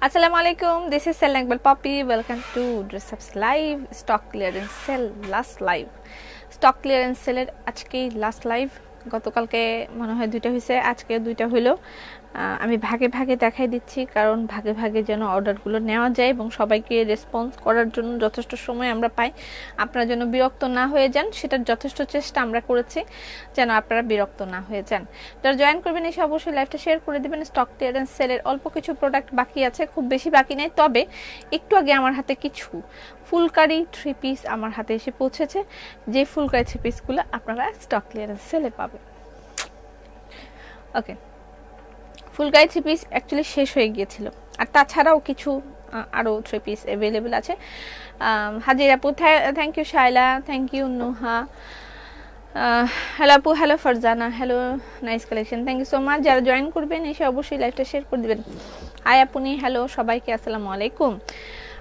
Assalamu alaikum. This is Sell Nakbal Poppy. Welcome to Dress Ups Live. Stock clearance sell last live. Stock clearance sell আজকে last live. গতকালকে মনে হয় দুইটা হইছে, আজকে দুইটা হইলো। আমি ভাগে ভাগে দেখাই দিচ্ছি কারণ ভাগে ভাগে যেন অর্ডারগুলো নেওয়া যায় এবং সবাইকে রেসপন্স করার জন্য যথেষ্ট সময় আমরা পাই। আপনারা যেন বিরক্ত না হয়ে যান সেটার যথেষ্ট চেষ্টা আমরা করেছি যেন আপনারা বিরক্ত না হয়ে যান। যারা জয়েন করবেন এসে অবশ্যই লাইভটা শেয়ার করে দিবেন। স্টক ক্লিয়ারেন্স সেলের অল্প কিছু প্রোডাক্ট বাকি আছে, খুব বেশি বাকি নেই, তবে একটু আগে আমার হাতে কিছু ফুলকারি 3 পিস আমার হাতে এসে পৌঁছেছে। যে ফুলকারি 3 পিসগুলো আপনারা স্টক ক্লিয়ারেন্স সেলে পাবেন। ওকে, ফুলকারি 3 পিস অ্যাকচুয়ালি শেষ হয়ে গিয়েছিল, আর তাছাড়াও কিছু আরও 3 পিস অ্যাভেলেবেল আছে। হাজির আপু, thank you Shaila, thank you Nuha, hello আপু, hello Farzana, hello, nice collection, thank you so much. যারা জয়েন করবেন এসে অবশ্যই লাইভটা শেয়ার করে দেবেন। হাই আপনি, হ্যালো সবাইকে, আসসালামু আলাইকুম।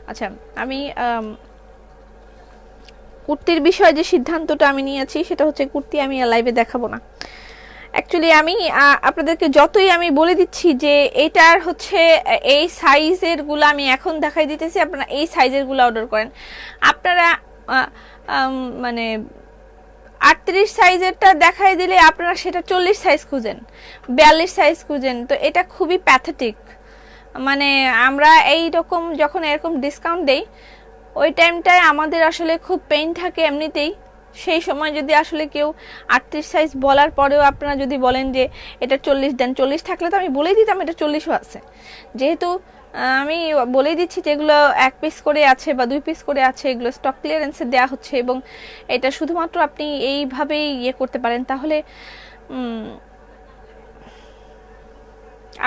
আচ্ছা, আমি কুর্তির বিষয়ে যে সিদ্ধান্তটা আমি নিয়েছি সেটা হচ্ছে কুর্তি আমি লাইভে দেখাবো না। অ্যাকচুয়ালি আমি আপনাদেরকে যতই আমি বলে দিচ্ছি যে এটার হচ্ছে এই সাইজের গুলো আমি এখন দেখাই দিতেছি, আপনারা এই সাইজের গুলো অর্ডার করেন। আপনারা মানে 38 সাইজেরটা দেখাই দিলে আপনারা সেটা 40 সাইজ খুঁজেন, 42 সাইজ খুঁজেন, তো এটা খুবই প্যাথেটিক। মানে আমরা এই রকম যখন এরকম ডিসকাউন্ট দেই ওই টাইমটায় আমাদের আসলে খুব পেইন থাকে এমনিতেই। সেই সময় যদি আসলে কেউ 38 সাইজ বলার পরেও আপনারা যদি বলেন যে এটা 40 দেন, 40 থাকলে তো আমি বলেই দিতাম এটা 40ও আছে। যেহেতু আমি বলেই দিচ্ছি যেগুলো 1 পিস করে আছে বা 2 পিস করে আছে এগুলো স্টক ক্লিয়ারেন্সে দেওয়া হচ্ছে এবং এটা শুধুমাত্র আপনি এইভাবেই ইয়ে করতে পারেন, তাহলে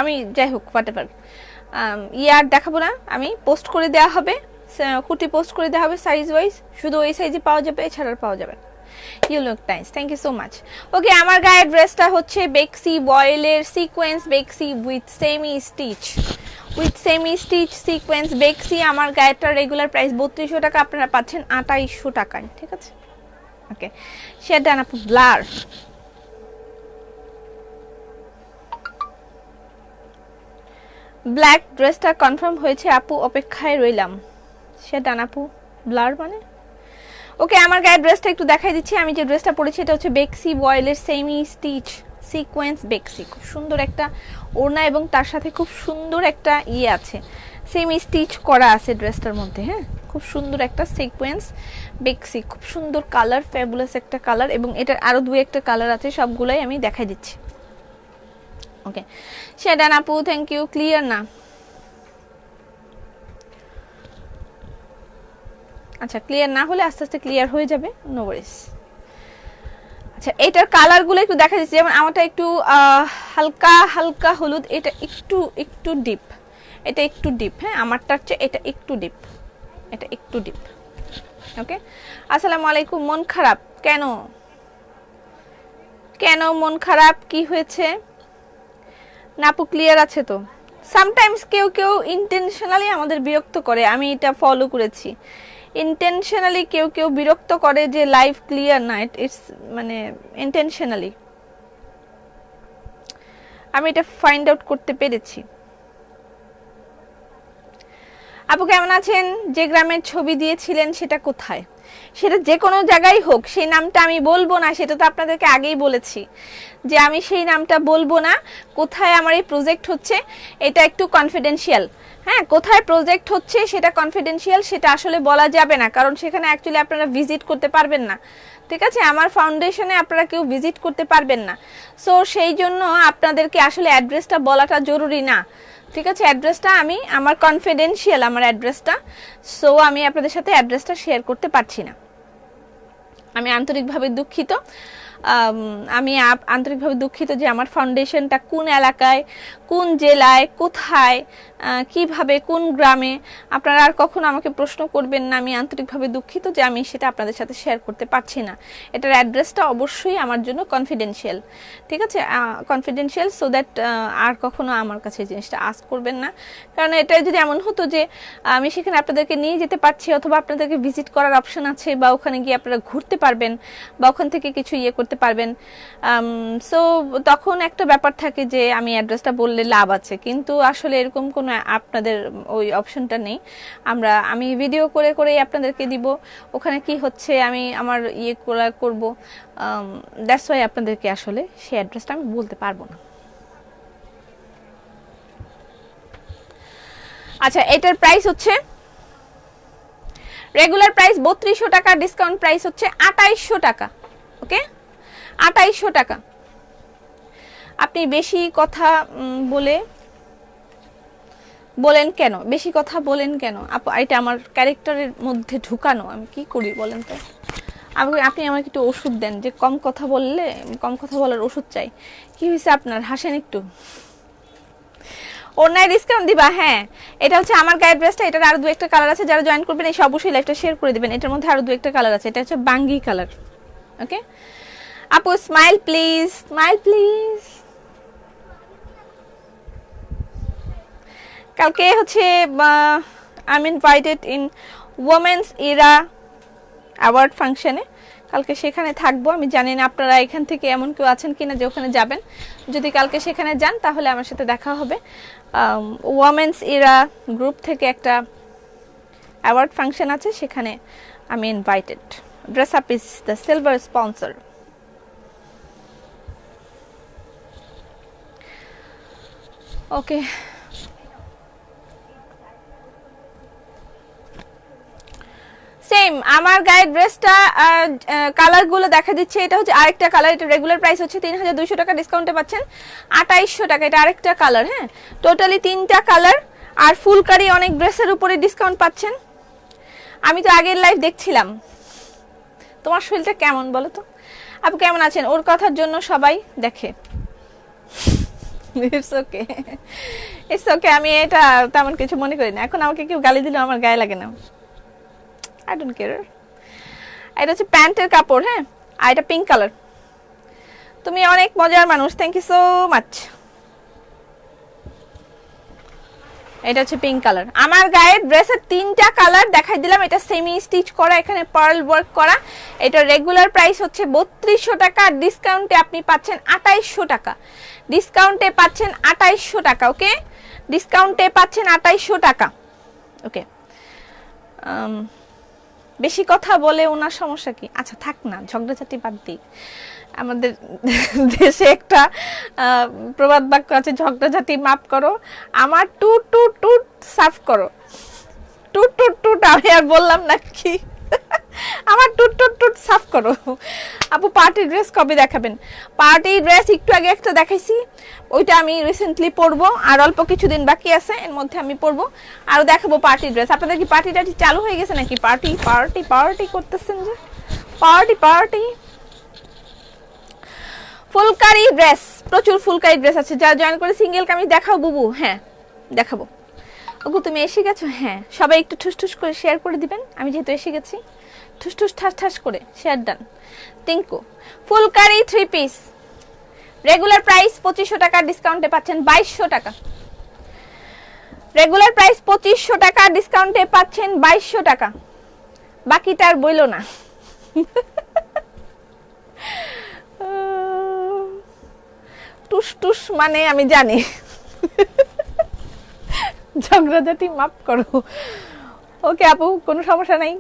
আমি যাই হোক হোয়াটএভার আর দেখাবো না। আমি পোস্ট করে দেওয়া হবে, কুর্তি পোস্ট করে দেওয়া হবে সাইজ ওয়াইজ, শুধু ওই সাইজে পাওয়া যাবে, এছাড়া পাওয়া যাবে। You look nice, thank you so much. Okay, আমার গায়ের ড্রেসটা হচ্ছে বেক্সি বয়েলের সিকোয়েন্স বেক্সি উইথ সেমি স্টিচ সিকোয়েন্স বেক্সি। আমার গায়েরটা রেগুলার প্রাইস 3200 টাকা, আপনারা পাচ্ছেন 2800 টাকায়, ঠিক আছে? ওকে, সেটা না ব্লার ব্ল্যাক ড্রেসটা কনফার্ম হয়েছে আপু, অপেক্ষায় রইলাম। সেটা আপু ব্লার মানে ওকে, আমার গায়ের ড্রেসটা একটু দেখাই দিচ্ছি। আমি যে ড্রেসটা পরেছি এটা হচ্ছে বেক্সি বয়েলের সেমি স্টিচ সিকোয়েন্স বেক্সি। খুব সুন্দর একটা ওড়না এবং তার সাথে খুব সুন্দর একটা ইয়ে আছে, সেমি স্টিচ করা আছে ড্রেসটার মধ্যে। হ্যাঁ, খুব সুন্দর একটা সিকোয়েন্স বেক্সি, খুব সুন্দর কালার, ফ্যাবুলাস একটা কালার, এবং এটার আরো 2-1টা কালার আছে, সবগুলাই আমি দেখাই দিচ্ছি। ওকে, সেটা আপু, থ্যাংক ইউ। ক্লিয়ার না? আচ্ছা, ক্লিয়ার না হলে আস্তে আস্তে ক্লিয়ার হয়ে যাবে, নো ওয়ারিস। আচ্ছা, এটার কালারগুলো একটু দেখা যাচ্ছে, যেমন আমারটা একটু হালকা হালকা হলুদ, এটা একটু ডিপ, এটা একটু ডিপ। হ্যাঁ, আমারটার চেয়ে এটা একটু ডিপ, এটা একটু ডিপ। ওকে, আসসালামু আলাইকুম। মন খারাপ কেন? কেন মন খারাপ, কি হয়েছে? নাপু ক্লিয়ার আছে তো? সামটাইমস কেউ কেউ ইন্টেনশনালি আমাদের বিরক্ত করে, আমি এটা ফলো করেছি। ইন্টেনশনালি কেউ কেউ বিরক্ত করে যে লাইভ ক্লিয়ার না, ইটস মানে ইন্টেনশনালি। আমি এটা ফাইন্ড আউট করতে পেরেছি। আপু কেমন আছেন? যে গ্রামের ছবি দিয়েছিলেন সেটা কোথায়? সেটা যে কোনো জায়গায় হোক, সেই নামটা আমি বলবো না, সেটা তো আপনাদেরকে আগেই বলেছি যে আমি সেই নামটা বলবো না। কোথায় আমার এই প্রজেক্ট হচ্ছে এটা একটু কনফিডেন্সিয়াল। হ্যাঁ, কোথায় প্রজেক্ট হচ্ছে সেটা কনফিডেন্সিয়াল, সেটা আসলে বলা যাবে না, কারণ সেখানে অ্যাকচুয়ালি আপনারা ভিজিট করতে পারবেন না, ঠিক আছে? আমার ফাউন্ডেশনে আপনারা কেউ ভিজিট করতে পারবেন না, সো সেই জন্য আপনাদেরকে আসলে অ্যাড্রেসটা বলাটা জরুরি না, ঠিক আছে? অ্যাড্রেসটা আমি আমার কনফিডেন্সিয়াল আমার অ্যাড্রেসটা, সো আমি আপনাদের সাথে অ্যাড্রেসটা শেয়ার করতে পারছি না। আমি আন্তরিকভাবে দুঃখিত। আন্তরিকভাবে দুঃখিত যে আমার ফাউন্ডেশনটা কোন এলাকায়, কোন জেলায়, কোথায়, কিভাবে, কোন গ্রামে, আপনারা আর কখনো আমাকে প্রশ্ন করবেন না। আমি আন্তরিকভাবে দুঃখিত যে আমি সেটা আপনাদের সাথে শেয়ার করতে পারছি না। এটার অ্যাড্রেসটা অবশ্যই আমার জন্য কনফিডেন্সিয়াল, ঠিক আছে? কনফিডেন্সিয়াল, সো দ্যাট আর কখনো আমার কাছে এই জিনিসটা আস্ক করবেন না, কারণ এটা যদি এমন হতো যে আমি সেখানে আপনাদেরকে নিয়ে যেতে পারছি অথবা আপনাদেরকে ভিজিট করার অপশন আছে বা ওখানে গিয়ে আপনারা ঘুরতে পারবেন বা ওখান থেকে কিছু ইয়ে করতে আসতে পারবেন। সো তখন একটা ব্যাপার থাকে যে আমি অ্যাড্রেসটা বললে লাভ আছে, কিন্তু আসলে এরকম কোনো আপনাদের ওই অপশনটা নেই। আমি ভিডিও করে করেই আপনাদেরকে দিব, ওখানে কি হচ্ছে আমি আমার করব, দ্যাটস ওয়াই আপনাদেরকে আসলে সেই অ্যাড্রেসটা আমি বলতে পারবো না। আচ্ছা, এটার প্রাইস হচ্ছে রেগুলার প্রাইস 3200 টাকা, ডিসকাউন্ট প্রাইস হচ্ছে 2800 টাকা। ওকে, 2800 টাকা। আপনি বেশি কথা বলেন কেন, বেশি কথা বলেন কেন আপু? এটা আমার ক্যারেক্টারের মধ্যে ঢুকানো, আমি কি করি বলেন তো? আপনি আমাকে একটু ওষুধ দেন, যে কম কথা বলার ওষুধ চাই। কি হয়েছে আপনার? হাসেন একটু। অনলাইন ডিসকাউন্ট দিবা? হ্যাঁ, এটা হচ্ছে আমার গায়ের ড্রেসটা, এটার আরো দু একটা কালার আছে। যারা জয়েন করবেন এই অবশ্যই লাইভটা শেয়ার করে দিবেন। এটার মধ্যে আরো দু একটা কালার আছে, এটা হচ্ছে বাঙ্গি কালার। ওকে আপু, স্মাইল প্লিজ, স্মাইল প্লিজ। কালকে হচ্ছে I am invited in women's era award ফাংশনে, কালকে সেখানে থাকবো। আমি জানি না আপনারা এখান থেকে এমন কেউ আছেন কিনা যে ওখানে যাবেন। যদি কালকে সেখানে যান তাহলে আমার সাথে দেখা হবে। ওমেন্স ইরা গ্রুপ থেকে একটা অ্যাওয়ার্ড ফাংশন আছে, সেখানে আমি invited. Dress up is the silver sponsor. Okay, same আমার গায়ের ড্রেসটা কালারগুলো দেখা দিচ্ছে। এটা হচ্ছে আরেকটা কালার, এটা রেগুলার প্রাইস হচ্ছে 3200 টাকা, ডিসকাউন্টে পাচ্ছেন 2800 টাকা। এটা আরেকটা কালার। হ্যাঁ, টোটালি 3টা কালার। আর ফুলকারি অনেক ড্রেসের উপরে ডিসকাউন্ট পাচ্ছেন। আমি তো আগের লাইভ দেখছিলাম। তোমার শরীরটা কেমন বলো তো? আপু কেমন আছেন? ওর কথার জন্য সবাই দেখে। ইটস ওকে, ইটস ওকে, আমি এটা তেমন কিছু মনে করি না। এখন আমাকে কেউ গালি দিলেও আমার গায়ে লাগে না, আই ডোন্ট কেয়ার। এটা হচ্ছে প্যান্টের কাপড়। হ্যাঁ, আর এটা পিঙ্ক কালার। তুমি অনেক মজার মানুষ, থ্যাংক ইউ সো মাচ। এটা হচ্ছে পিঙ্ক কালার। আমার গায়ের ড্রেসের 3টা কালার দেখাই দিলাম। এটা সেমি স্টিচ করা, এখানে পার্ল ওয়ার্ক করা। এটা রেগুলার প্রাইস হচ্ছে 3200 টাকা, ডিসকাউন্টে আপনি পাচ্ছেন 2800 টাকা। ডিসকাউন্টে পাচ্ছেন 2800 টাকা। ওকে, ডিসকাউন্টে পাচ্ছেন 2800 টাকা। ওকে, বেশি কথা বলে ওনার সমস্যা কি? আচ্ছা থাক না, ঝগড়াঝাটি বাদ দিই। আমাদের দেশে একটা প্রবাদ বাক্য আছে, ঝগড়াঝাটি মাফ করো, আমার টুট টুট টুট সাফ করো। টুট টুট টুট আমি আর বললাম নাকি? আমার টুট টুট টুট সাফ করো। আপু পার্টি ড্রেস কবে দেখাবেন? পার্টি ড্রেস একটু আগে একটা দেখাইছি, ওইটা আমি রিসেন্টলি পরবো। আর অল্প কিছুদিন বাকি আছে, এর মধ্যে আমি পরবো। আরো দেখাবো পার্টি ড্রেস। আপনাদের কি পার্টি টাটি চালু হয়ে গেছে নাকি? পার্টি পার্টি পার্টি করতেছেন যে? Party party. ফুলকারি ড্রেস, প্রচুর ফুলকারি ড্রেস আছে। যারা জয়েন করে সিঙ্গেল কামিজ দেখাও বুবু। হ্যাঁ দেখাবো। ওগো তুমি এসে গেছো? হ্যাঁ, সবাই একটু ঠুস ঠুস করে শেয়ার করে দিবেন। আমি যেহেতু এসে গেছি, ঠুস ঠুস ঠাস ঠাস করে share done. Tinku phulkari 3 piece, regular price 2500 টাকা, ডিসকাউন্টে পাচ্ছেন 2200 টাকা। রেগুলার প্রাইস 2500 টাকা, ডিসকাউন্টে পাচ্ছেন 2200 টাকা। বাকিটা আর বইলো না। টুস টুস মানে আমি জানি। ঝগড়াঝাটি মাফ করো। ওকে আপু, কোনো সমস্যা নাই।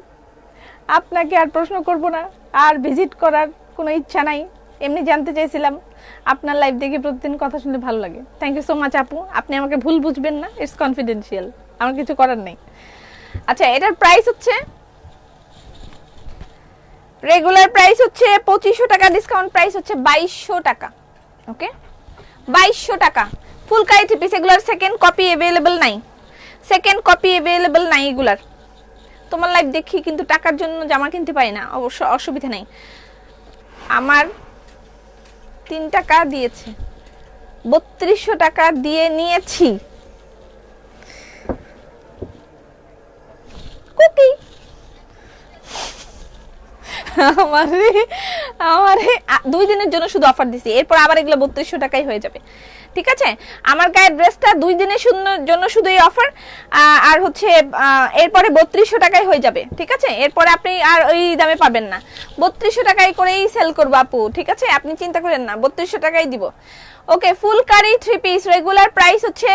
আপনাকে আর প্রশ্ন করব না, আর ভিজিট করার কোনো ইচ্ছা নাই। এমনি জানতে চাইছিলাম, আপনার লাইভ দেখে প্রতিদিন কথা শুনলে ভালো লাগে। থ্যাংক ইউ সো মাচ আপু। আপনি আমাকে ভুল বুঝবেন না, ইটস কনফিডেন্সিয়াল, আমার কিছু করার নেই। আচ্ছা, এটার প্রাইস হচ্ছে রেগুলার প্রাইস হচ্ছে 2500 টাকা, ডিসকাউন্ট প্রাইস হচ্ছে 2200 টাকা। ওকে, 2200 টাকা। ফুলকারি 3 পিস, এগুলার সেকেন্ড কপি अवेलेबल নাই। সেকেন্ড কপি अवेलेबल নাই এগুলার। তোমার লাইভ দেখি কিন্তু টাকার জন্য জামা কিনতে পারি না, অবশ্য অসুবিধা নেই। আমার 3 টাকা দিয়েছে, 3200 টাকা দিয়ে নিয়েছি। কুকি আমারে আমারে 2 দিনের জন্য শুধু অফার দিছি, এরপর আবার এগুলো 3200 টাকায় হয়ে যাবে। ঠিক আছে, আমার গায়ের ড্রেসটা 2 দিনের জন্য শুধু এই অফার, আর হচ্ছে এরপরে 3200 টাকায় হয়ে যাবে। ঠিক আছে, এরপরে আপনি আর ওই দামে পাবেন না, 3200 টাকায় করেই সেল করবো আপু। ঠিক আছে, আপনি চিন্তা করেন না, 3200 টাকায় দিব। ওকে, ফুলকারি 3 পিস রেগুলার প্রাইস হচ্ছে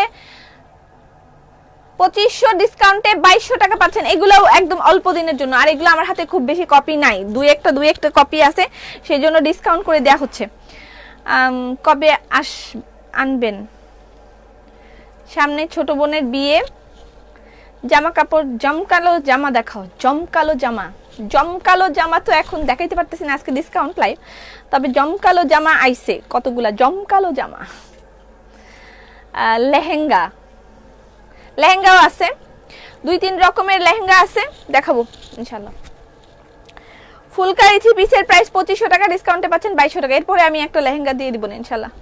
2500, ডিসকাউন্টে 2200 টাকা পাচ্ছেন। এগুলোও একদম অল্প দিনের জন্য, আর এগুলো আমার হাতে খুব বেশি কপি নাই, দুই একটা কপি আছে, সেই জন্য ডিসকাউন্ট করে দেয়া হচ্ছে। কবে আনবেন? সামনে ছোট বোনের বিয়ে, জামা কাপড় জমকালো জামা দেখাও। জমকালো জামা তো এখন দেখাইতে পারতেছি না, আজকে ডিসকাউন্ট লাইভ, তবে জমকালো জামা আইছে কতগুলা জমকালো জামা। লেহেঙ্গাও আছে, 2-3 রকমের লেহেঙ্গা আছে, দেখাবো ইনশাআল্লাহ। ফুলকারি 3 পিসের প্রাইস 2500 টাকা, ডিসকাউন্টে পাচ্ছেন 2200 টাকা। এরপরে আমি একটা লেহেঙ্গা দিয়ে দিব ইনশাআল্লাহ,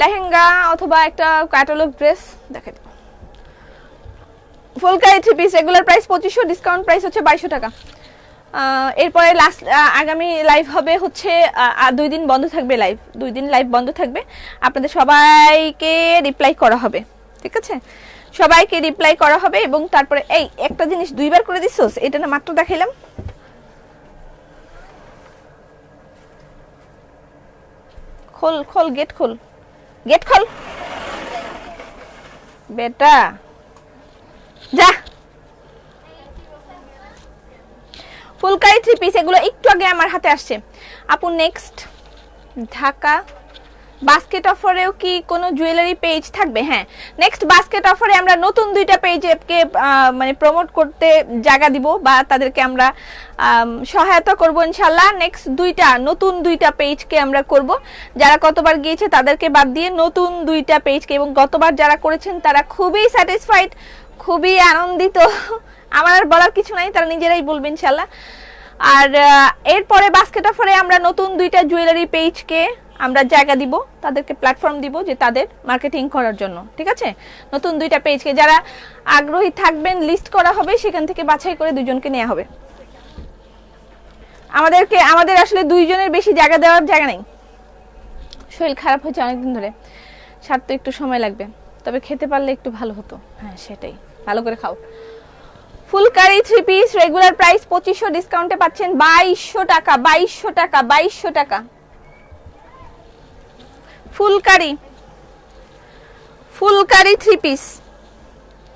লেহেঙ্গা অথবা একটা ক্যাটালগ ড্রেস দেখাই দেব। Phulkari 3 piece regular price 2500, discount price হচ্ছে 2200 টাকা। এরপরে লাস্ট আগামী লাইভ হবে হচ্ছে 2 দিন বন্ধ থাকবে লাইভ, 2 দিন লাইভ বন্ধ থাকবে, আপনাদের সবাইকে রিপ্লাই করা হবে। ঠিক আছে, সবাইকে রিপ্লাই করা হবে। এবং তারপরে এই একটা জিনিস 2 বার করে দিছস, এটা না মাত্র দেখাইলাম। খোল গেট খোল বেটা, যা। ফুলকারি 3 পিস এগুলো একটু আগে আমার হাতে আসছে আপু। নেক্সট ঢাকা বাস্কেট অফারেও কি কোনো জুয়েলারি পেজ থাকবে? হ্যাঁ, নেক্সট বাস্কেট অফারে আমরা নতুন 2টা পেজকে মানে প্রমোট করতে জায়গা দিব, বা তাদেরকে আমরা সহায়তা করব ইনশাআল্লাহ। নেক্সট নতুন 2টা পেজকে আমরা করব, যারা কতবার গিয়েছে তাদেরকে বাদ দিয়ে নতুন 2টা পেজকে, এবং গতবার যারা করেছেন তারা খুবই স্যাটিসফাইড, খুবই আনন্দিত, আমার আর বলার কিছু নাই, তারা নিজেরাই বলবে ইনশাআল্লাহ। আর এরপরে বাস্কেট অফারে আমরা নতুন 2টা জুয়েলারি পেজকে আমরা জায়গা দিব, তাদেরকে প্ল্যাটফর্ম দিব যে তাদের মার্কেটিং করার জন্য। ঠিক আছে, নতুন 2টা পেজকে যারা আগ্রহী থাকবেন লিস্ট করা হবে, সেখান থেকে বাছাই করে 2 জনকে নেওয়া হবে। আমাদের আসলে 2 জনের বেশি জায়গা দেওয়ার জায়গা নেই, শরীর খারাপ হয়েছে অনেকদিন ধরে, সারতে একটু সময় লাগবে, তবে খেতে পারলে একটু ভালো হতো। হ্যাঁ সেটাই, ভালো করে খাও। ফুলকারি 3 পিস রেগুলার প্রাইস 2500, ডিসকাউন্টে পাচ্ছেন 2200 টাকা। ফুলকারি 3 পিস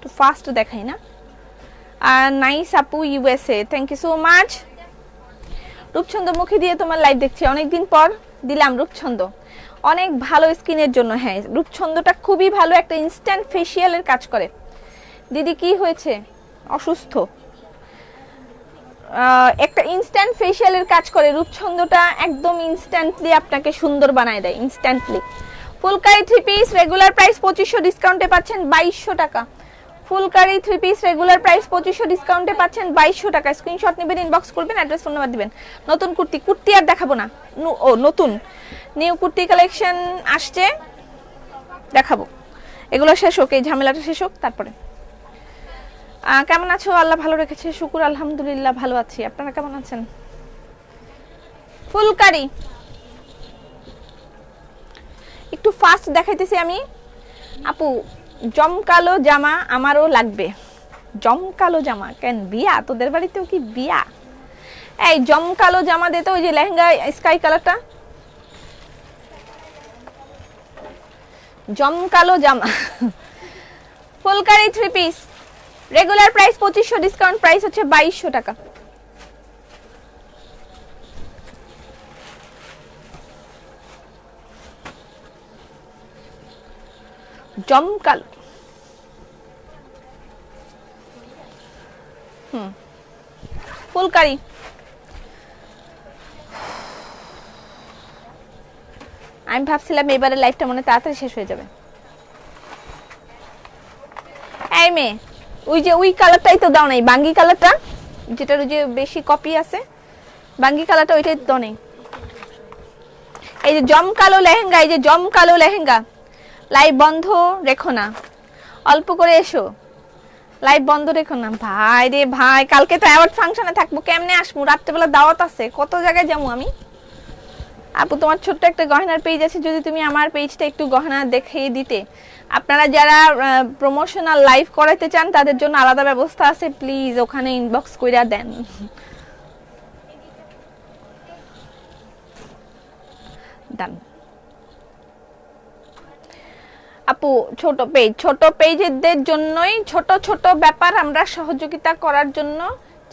তো ফাস্ট দেখাই না। আর নাইস আপু USA, thank you so much. রূপছন্দ মুখে দিয়ে তোমার লাইভ দেখছি, অনেকদিন পর দিলাম রূপছন্দ, অনেক ভালো স্কিনের জন্য। হ্যাঁ, রূপছন্দটা খুবই ভালো, একটা ইনস্ট্যান্ট ফেসিয়ালের কাজ করে। দিদি কি হয়েছে? অসুস্থ। একটা ইনস্ট্যান্ট ফেসিয়ালের কাজ করে রূপছন্দটা, একদম ইনস্ট্যান্টলি আপনাকে সুন্দর বানায় দেয়, instantly. Phulkari 3 piece regular price 2500, ডিসকাউন্টে পাচ্ছেন 2200 টাকা। ফুলকারি 3 পিস রেগুলার প্রাইস 2500, ডিসকাউন্টে পাচ্ছেন 2200 টাকা। স্ক্রিনশট নেবেন, ইনবক্স করবেন, অ্যাড্রেস ফোন নাম্বার দিবেন। নতুন কুর্তি আর দেখাবো না, নতুন নিউ কুর্তি কালেকশন আসছে, দেখাবো। এগুলো শেষ হোক, এই ঝামেলাটা শেষ হোক, তারপরে। কেমন আছো? আল্লাহ ভালো রেখেছে, শুকুর আলহামদুলিল্লাহ ভালো আছি। আপনারা কেমন আছেন? ফুলকারি একটু ফাস্ট দেখাইতেছি আমি আপু। জমকালো জামা আমারও লাগবে। জমকালো জামা কেন? বিয়া? তোদের বাড়িতেও কি বিয়া? এই জমকালো জামা দিতে, ওই যে লেহেঙ্গা স্কাই কালারটা, জমকালো জামা। Phulkari 3 piece regular price 2500, discount price হচ্ছে 2200 টাকা। জমকালো ফুলকারি। আমি ভাবছিলাম এবারে লাইফটা মনে তাড়াতাড়ি শেষ হয়ে যাবে। এই মেয়ে, ওই কালারটাই তো দাও নাই, বাঙ্গি কালারটা, যেটার ওই যে বেশি কপি আছে, বাঙ্গি কালারটা ওইটাই দাও নাই। এই যে জমকালো লেহেঙ্গা, এই যে জমকালো লেহেঙ্গা, লাইভ বন্ধ রেখো না, অল্প করে এসো, লাইভ বন্ধ রেখো না ভাই রে ভাই, কালকে তো অ্যাওয়ার্ড ফাংশনে থাকবো, কেমনে আসবো? রাত্রেবেলা দাওয়াত আছে, কত জায়গায় যাবো আমি। আপু তোমার ছোট্ট একটা গহনার পেজ আছে, যদি তুমি আমার পেজটা একটু গহনা দেখিয়ে দিতে। আপনারা যারা প্রমোশনাল লাইভ করাতে চান তাদের জন্য আলাদা ব্যবস্থা আছে, প্লিজ ওখানে ইনবক্স কইরা দেন। ডান আপু, ছোট পেজের জন্যই ছোট ছোট ব্যাপার আমরা সহযোগিতা করার জন্য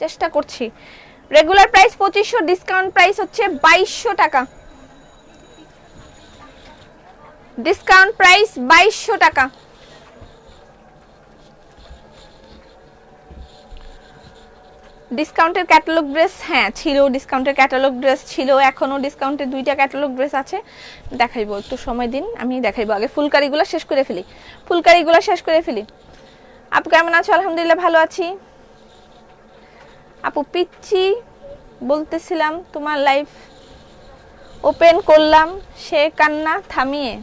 চেষ্টা করছি। রেগুলার প্রাইস 2500, ডিসকাউন্ট প্রাইস হচ্ছে 2200 টাকা। ডিসকাউন্ট প্রাইস 2200 টাকা। ডিসকাউন্টের ক্যাটালগ ড্রেস, হ্যাঁ ছিল, ডিসকাউন্টের ক্যাটালগ ড্রেস ছিল, এখনো ডিসকাউন্টের 2টা ক্যাটালগ ড্রেস আছে, দেখাইবো, একটু সময় দিন, আমি দেখাইবো। আগে ফুলকারিগুলো শেষ করে ফেলি। আপু কেমন আছো? আলহামদুলিল্লাহ ভালো আছি। আপু পিচ্ছি বলতেছিলাম, তোমার লাইভ ওপেন করলাম, সে কান্না থামিয়ে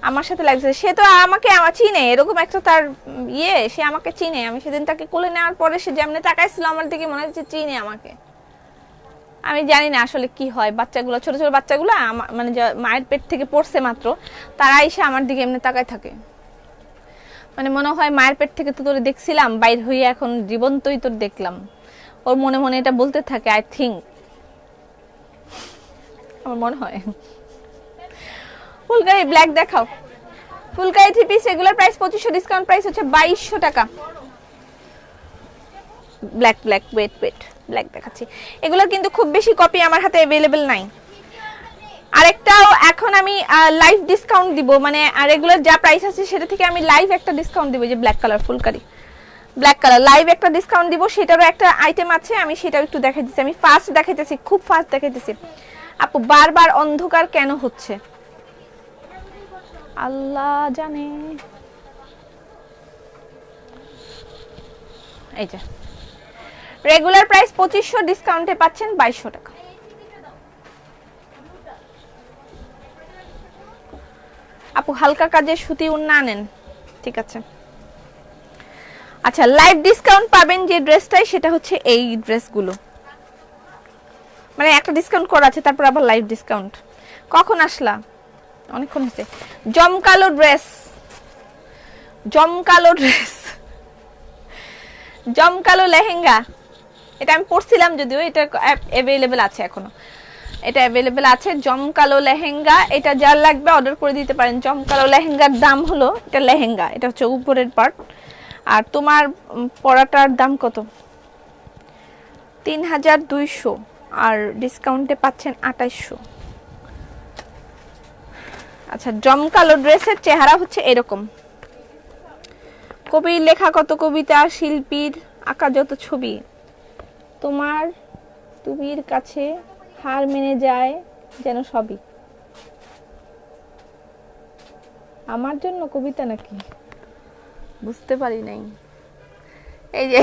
আমার সাথে লাগছে। সে তো আমাকে চিনে, এরকম একটা তার সে আমাকে চিনে। আমি সেদিন তাকে কোলে নেওয়ার পরে সে যেমনি তাকাইছিল আমার দিকে, মনে হচ্ছে চিনে আমাকে। আমি জানি না আসলে কি হয়, বাচ্চাগুলো, ছোট ছোট বাচ্চাগুলো মানে মায়ের পেট থেকে পড়ছে মাত্র, তারা এসে আমার দিকে এমনি তাকায় থাকে। মানে মনে হয় মায়ের পেট থেকে তো তোরে দেখছিলাম, বাইর হইয়া এখন জীবন্তই তোর দেখলাম। ওর মনে মনে এটা বলতে থাকে, আই থিঙ্ক, আমার মনে হয়। ফুলকারি ব্ল্যাক দেখাও। Phulkari 3 piece regular price 2500, discount price হচ্ছে 2200 টাকা। ব্ল্যাক ওয়েট ব্ল্যাক দেখাচ্ছি। এগুলো কিন্তু খুব বেশি কপি আমার হাতে अवेलेबल নাই। আরেকটাও এখন আমি লাইভ ডিসকাউন্ট দিব, মানে রেগুলার যা প্রাইস আছে সেটা থেকে আমি লাইভ একটা ডিসকাউন্ট দিব। যে black colour phulkari, black colour live একটা ডিসকাউন্ট দিব, সেটারও একটা আইটেম আছে, আমি সেটাও একটু দেখাইতেছি। আমি ফাস্ট দেখাইতেছি, খুব ফাস্ট দেখাইতেছি। আপু বারবার অন্ধকার কেন হচ্ছে আল্লাহ জানে। এই যে রেগুলার প্রাইস 2500, ডিসকাউন্টে পাচ্ছেন 2200 টাকা। আপু হালকা কাজের সুতি উন্না আনেন, ঠিক আছে। আচ্ছা, লাইভ ডিসকাউন্ট পাবেন যে ড্রেসটাই, সেটা হচ্ছে এই ড্রেসগুলো, মানে একটা ডিসকাউন্ট করা আছে, তারপর আবার লাইভ ডিসকাউন্ট। কখন আসলা? অনেকক্ষণ হয়েছে। জমকালো ড্রেস, জমকালো লেহেঙ্গা, এটা আমি পরছিলাম যদিও, এটা অ্যাভেলেবেল আছে এখনো, এটা অ্যাভেলেবেল আছে। জমকালো লেহেঙ্গা, এটা যার লাগবে অর্ডার করে দিতে পারেন। জমকালো লেহেঙ্গার দাম হলো, এটা লেহেঙ্গা, এটা হচ্ছে উপরের পার্ট, আর তোমার পরাটার দাম কত? 3200, আর ডিসকাউন্টে পাচ্ছেন 2800। আচ্ছা, জমকালো ড্রেসের চেহারা হচ্ছে এরকম। কবির লেখা কত কবিতা, শিল্পীর আঁকা যত ছবি, তুমির কাছে হার মেনে যায় যেন সবই। আমার জন্য কবিতা নাকি? বুঝতে পারি নাই। এই যে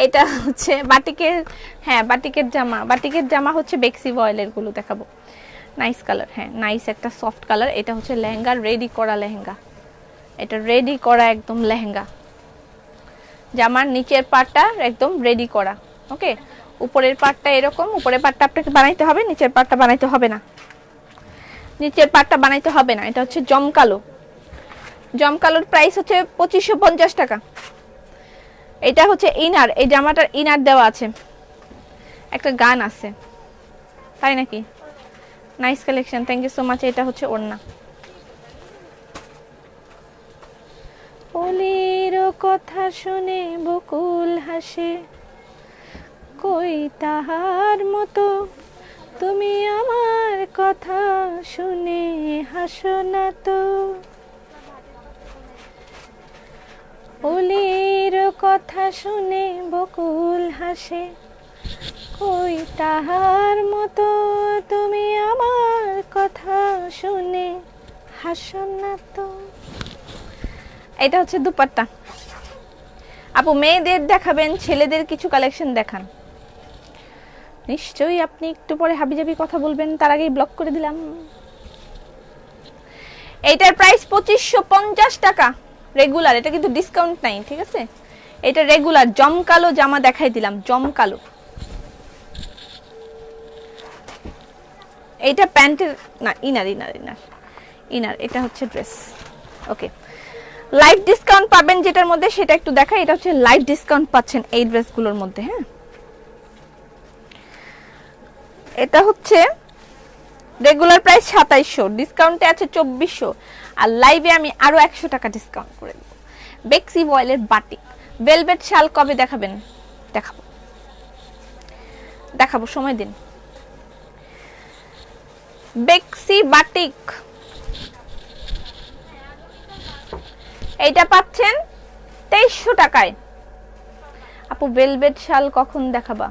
এটা হচ্ছে বাটিকের, হ্যাঁ বাটিকের জামা হচ্ছে বেক্সি ভয়েলের গুলো দেখাবো। নাইস কালার, হ্যাঁ নাইস একটা সফট কালার। এটা হচ্ছে লেহেঙ্গা, রেডি করা লেহেঙ্গা, এটা রেডি করা একদম লেহেঙ্গা। জামার নিচের পাটটা একদম রেডি করা, ওকে। উপরের পাটটা এরকম, উপরের পাটটা আপনাকে বানাইতে হবে, নিচের পাটটা বানাইতে হবে না, এটা হচ্ছে জমকালোর প্রাইস হচ্ছে 2550 টাকা। এটা হচ্ছে ইনার, এই জামাটার ইনার দেওয়া আছে, একটা গান আছে, তাই নাকি? Nice collection, thank you so much. এটা হচ্ছে ওড়না। ওলির কথা শুনে বকুল হাসে, কই তাহার মতো তুমি আমার কথা শুনে হাসো না তো। ওলির কথা শুনে বকুল হাসে, কই তাহার মতো তুমি আমার কথা শুনে হাসো না তো। এটা হচ্ছে দুপাট্টা। আপু মেয়েদের দেখাবেন, ছেলেদের কিছু কালেকশন দেখান। নিশ্চয়ই আপনি একটু পরে হাবিজাবি কথা বলবেন, তার আগেই ব্লক করে দিলাম। এইটার প্রাইস 2550 টাকা। রেগুলার, এটা কিন্তু ডিসকাউন্ট নাই, ঠিক আছে? এটা রেগুলার জমকালো জামা দেখাই দিলাম, জমকালো। এটা প্যান্টের না, ইনার ইনার ইনার ইনার, এটা হচ্ছে ড্রেস। ওকে, লাইভ ডিসকাউন্ট পাবেন যেটার মধ্যে সেটা একটু দেখাই। এটা হচ্ছে লাইভ ডিসকাউন্ট পাচ্ছেন এই ড্রেসগুলোর মধ্যে। হ্যাঁ, এটা হচ্ছে রেগুলার প্রাইস 2700, ডিসকাউন্টে আছে 2400, আর লাইভে আমি আরো 100 টাকা ডিসকাউন্ট করে দেব। বেক্সি বয়েলের বাটিক ভেলভেট শাল কবে দেখাবেন? দেখাবো দেখাবো, সময় দিন। বেক্সি বাটিক এইটা পাচ্ছেন 2300 টাকায়। আপু ভেলভেট শাল কখন দেখাবা?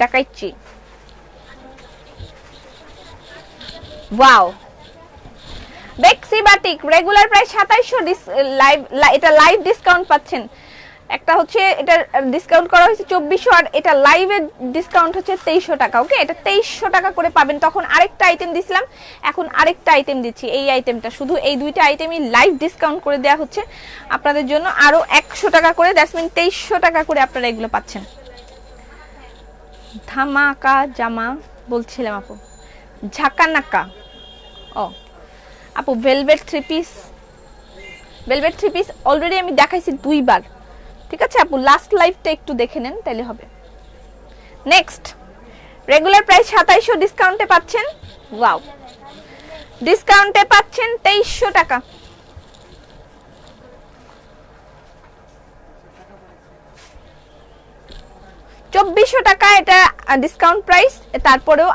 দেখাইছি। ওয়াও, বেক্সি বাটিক রেগুলার প্রাইস 2700, লাইভ এটা লাইভ ডিসকাউন্ট পাচ্ছেন। একটা হচ্ছে এটা ডিসকাউন্ট করা হয়েছে 2400, আর এটা লাইভে ডিসকাউন্ট হচ্ছে 2300 টাকা। ওকে, এটা 2300 টাকা করে পাবেন। তখন আরেকটা আইটেম দিছিলাম, এখন আরেকটা আইটেম দিচ্ছি। এই আইটেমটা শুধু এই দুইটা আইটেমই লাইভ ডিসকাউন্ট করে দেওয়া হচ্ছে আপনাদের জন্য, আরো 100 টাকা করে। দ্যাটস মিন 2300 টাকা করে আপনারা এগুলো পাচ্ছেন। ধামাকা জামা বলছিলাম আপু, ঝাকানাকা। ও আপু velvet three piece, velvet three piece already আমি দেখাইছি 2 বার, ঠিক আছে আপু? লাস্ট লাইভটা একটু দেখে নেন তাহলে হবে। নেক্সট, রেগুলার প্রাইস 2700, ডিসকাউন্টে পাচ্ছেন, ওয়াও, ডিসকাউন্টে পাচ্ছেন 2300 টাকা। $2400 টাকা এটা ডিসকাউন্ট প্রাইস। তারপরেও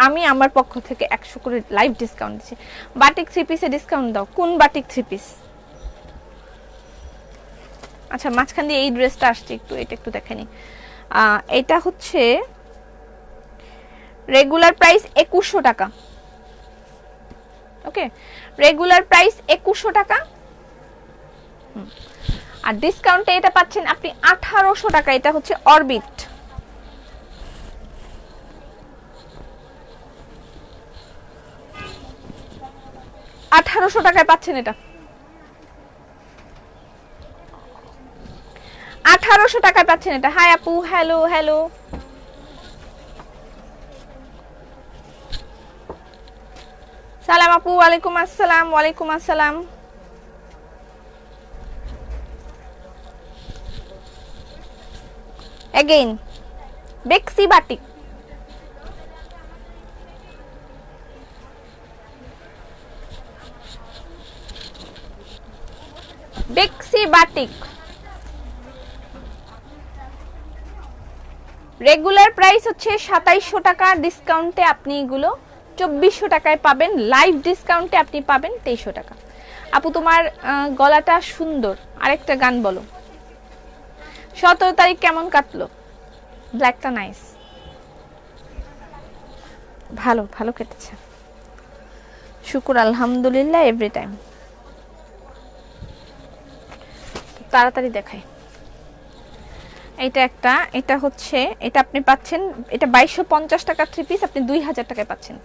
আমি আমার পক্ষ থেকে 100 করে লাইভ ডিসকাউন্ট দিচ্ছি। বাটিক থ্রি পিসে ডিসকাউন্ট দাও। কোন বাটিক থ্রি পিস? আচ্ছা, মাঝখান দিয়ে এই ড্রেসটা আসছে, এটা একটু দেখেনি। এটা হচ্ছে রেগুলার প্রাইস 2100 টাকা। ওকে, রেগুলার প্রাইস 2100 টাকা, আর ডিসকাউন্টে এটা পাচ্ছেন আপনি 1800 টাকা। এটা হচ্ছে অরবিট, $1800 টাকায় পাচ্ছেন এটা। 1800 টাকায় পাচ্ছেন এটা। হাই আপু, হ্যালো হ্যালো। সালাম আপু, ওয়ালাইকুম আসসালাম। ওয়ালাইকুম আসসালাম। Again, Bexi batik. Bexi batik. Regular price হচ্ছে 2700 টাকা, ডিসকাউন্টে আপনি এগুলো 2400 টাকায় পাবেন। লাইভ ডিসকাউন্টে আপনি পাবেন 2300 টাকা। আপু তোমার গলাটা সুন্দর, আরেকটা গান বলো। 17 তারিখ কেমন কাটলো? ব্ল্যাকটা নাইস, ভালো ভালো কেটেছে, শুকুর আলহামদুলিল্লাহ এভরি টাইম। তাড়াতাড়ি দেখাই। এটা হচ্ছে, এটা আপনি পাচ্ছেন, এটা 2250 টাকা থ্রি পিস, আপনি 2000 টাকায় পাচ্ছেন।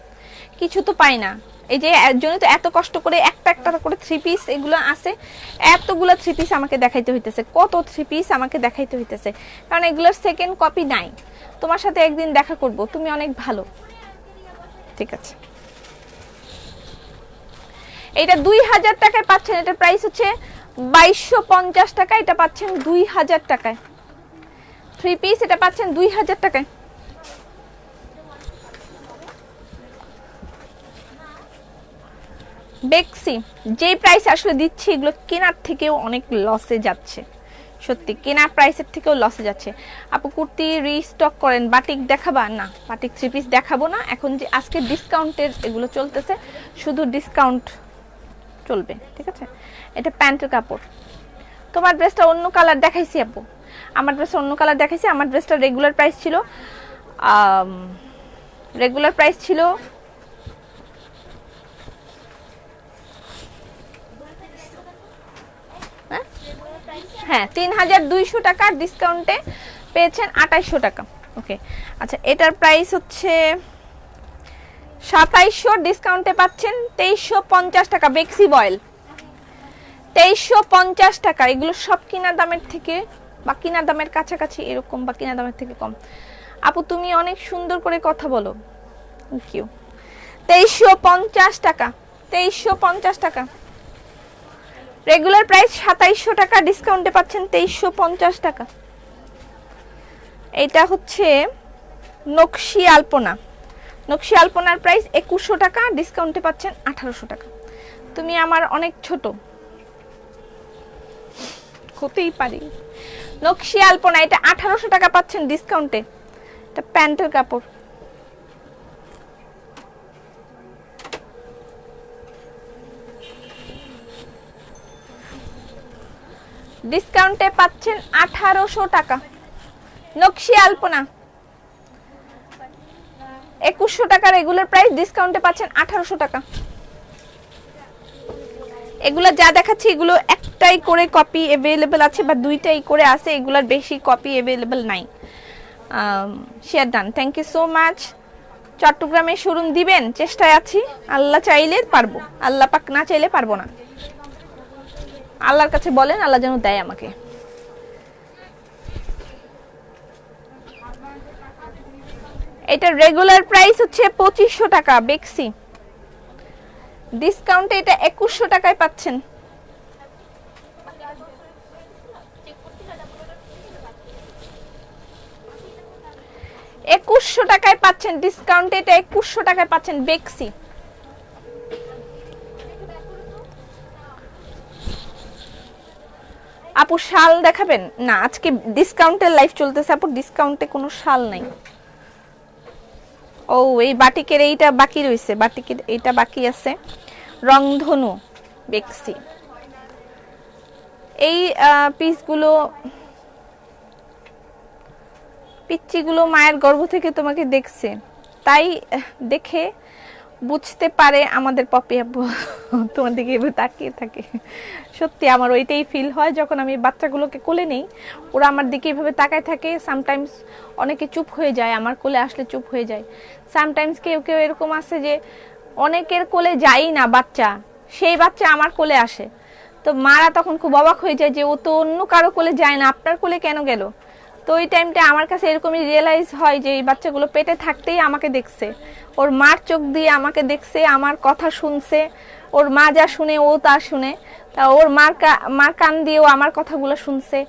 কিছু তো পাই না, এই যে এর জন্য তো এত কষ্ট করে একটা একটা করে থ্রি পিস এগুলো আছে, এতগুলো থ্রি পিস আমাকে দেখাইতে হইতেছে। কত থ্রি পিস আমাকে দেখাইতে হইতেছে, কারণ এগুলোর সেকেন্ড কপি নাই। তোমার সাথে একদিন দেখা করব, তুমি অনেক ভালো, ঠিক আছে? এটা 2000 টাকায় পাচ্ছেন। এটা প্রাইস হচ্ছে 2250 টাকা, এটা পাচ্ছেন 2000 টাকায়। থ্রি পিস এটা পাচ্ছেন 2000 টাকায়। বেক্সি যে প্রাইস আসলে দিচ্ছি, এগুলো কেনার থেকেও অনেক লসে যাচ্ছে, সত্যি কেনার প্রাইসের থেকেও লসে যাচ্ছে। আপু কুর্তি রিস্টক করেন, বাটিক দেখাবা? না, বাটিক থ্রি পিস দেখাবো না এখন, যে আজকে ডিসকাউন্টের এগুলো চলতেছে, শুধু ডিসকাউন্ট চলবে, ঠিক আছে? এটা প্যান্টের কাপড়। তোমার ড্রেসটা অন্য কালার দেখাইছি আপু, আমার ড্রেসটা অন্য কালার দেখাইছি। আমার ড্রেসটা রেগুলার প্রাইস ছিল, হ্যাঁ 3200 টাকা, ডিসকাউন্টে পেয়েছেন 2800 টাকা। ওকে, আচ্ছা এটার প্রাইস হচ্ছে 2700 ডিসকাউন্টে পাচ্ছেন 2350 টাকা বেক্সি বয়েল, 2350 টাকা। এগুলো সব কিনা দামের থেকে বা কিনা দামের কাছাকাছি এরকম, বা কিনা দামের থেকে কম। আপু তুমি অনেক সুন্দর করে কথা বলো, থ্যাংক ইউ। 2350 টাকা, 2350 টাকা। রেগুলার প্রাইস 2700 টাকা, ডিসকাউন্টে পাচ্ছেন 2350 টাকা। এটা হচ্ছে নকশি আলপনা, নকশি আলপনার প্রাইস 2100 টাকা, ডিসকাউন্টে পাচ্ছেন 1800 টাকা। তুমি আমার অনেক ছোট হতেই পারি। নকশি আলপনা এটা 1800 টাকা পাচ্ছেন ডিসকাউন্টে। এটা প্যান্টের কাপড়। ডিসকাউন্টে পাচ্ছেন 1800 টাকা। নকশি আলপনা 2100 টাকা রেগুলার প্রাইস, ডিসকাউন্টে পাচ্ছেন 1800 টাকা। এগুলো যা দেখাচ্ছি এগুলো একটাই করে কপি अवेलेबल আছে বা দুইটাই করে আছে, এগুলার বেশি কপি अवेलेबल নাই। Share done, thank you so much. চট্টগ্রামে শোরুম দিবেন, চেষ্টায় আছি, আল্লাহ চাইলে পারবো, আল্লাহ পাক না চাইলে পারবো না। আল্লাহর কাছে বলেন, আল্লাহ যেন দেয় আমাকে। এটা রেগুলার প্রাইস হচ্ছে 2500 টাকা বেক্সি, ডিসকাউন্টে এটা 2100 টাকায় পাচ্ছেন। একুশশো টাকায় পাচ্ছেন, ডিসকাউন্টে এটা 2100 টাকায় পাচ্ছেন বেক্সি। আপু শাল দেখাবেন না, আজকে ডিসকাউন্টের লাইভ চলতেছে আপু, ডিসকাউন্টে কোনো শাল নাই। ও এই বাটিকের এইটা বাকি রয়েছে, বাটিকের এইটা বাকি আছে, রংধনু বেক্সি। এই পিসগুলো, পিচ্চিগুলো মায়ের গর্ভ থেকে তোমাকে দেখছে, তাই দেখে বুঝতে পারে আমাদের পপি আপু তোমার দিকে এভাবে তাকিয়ে থাকে। সত্যি আমার ওইটাই ফিল হয় যখন আমি বাচ্চাগুলোকে কোলে নেই, ওরা আমার দিকে এভাবে তাকায় থাকে। সামটাইমস অনেকে চুপ হয়ে যায়, আমার কোলে আসলে চুপ হয়ে যায়। সামটাইমস কেউ কেউ এরকম আছে যে অনেকের কোলে যাই না বাচ্চা, সেই বাচ্চা আমার কোলে আসে, তো মারা তখন খুব অবাক হয়ে যায় যে ও তো অন্য কারো কোলে যায় না, আপনার কোলে কেন গেল। তো ওই টাইমটা আমার কাছে এরকমই রিয়েলাইজ হয় যে এই বাচ্চাগুলো পেটে থাকতেই আমাকে দেখছে, ওর মার চোখ দিয়ে আমাকে দেখছে, আমার কথা শুনছে, ওর মা যা শুনে ও তা শুনে, তা ওর মার কান দিয়েও আমার কথাগুলো শুনছে।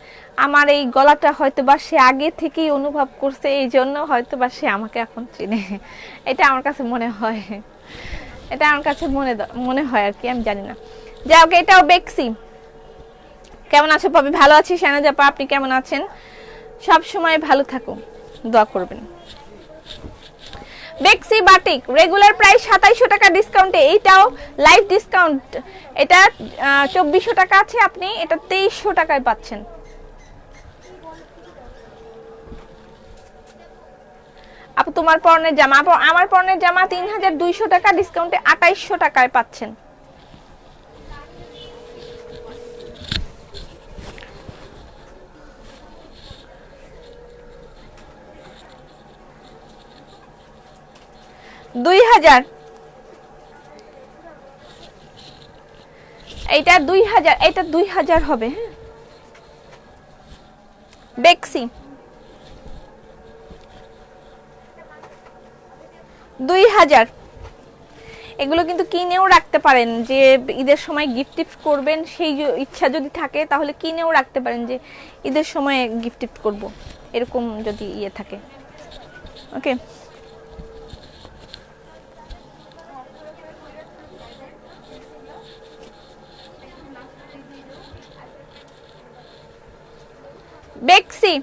আমার এই গলাটা হয়তো বা সে আগে থেকেই অনুভব করছে, এই জন্য হয়তো বা সে আমাকে এখন চিনে। এটা আমার কাছে মনে হয়, এটা আমার কাছে মনে হয় আর কি, আমি জানি না। যাই হোক, এটাও বেক্সি। কেমন আছো পাবি? ভালো আছি শাহনাজ আপা, আপনি কেমন আছেন? সব সময় ভালো থাকো, দোয়া করবেন। বেক্সি বাটিক রেগুলার প্রাইস 2700 টাকা, ডিসকাউন্টে এইটাও লাইভ ডিসকাউন্ট, এটা 2400 টাকা আছে, আপনি এটা 2300 টাকায় পাচ্ছেন। আপু তোমার পরনের জামা, আপু আমার পরনের জামা 3200 টাকা, ডিসকাউন্টে 2800 টাকায় পাচ্ছেন। এইটা 2000, এটা 2000 হবে। হ্যাঁ বেক্সি 2000। এগুলো কিন্তু কিনেও রাখতে পারেন, যে ঈদের সময় গিফট করবেন সেই ইচ্ছা যদি থাকে তাহলে কিনেও রাখতে পারেন, যে ঈদের সময় গিফট করব, এরকম যদি ইয়ে থাকে। ওকে, বেক্সি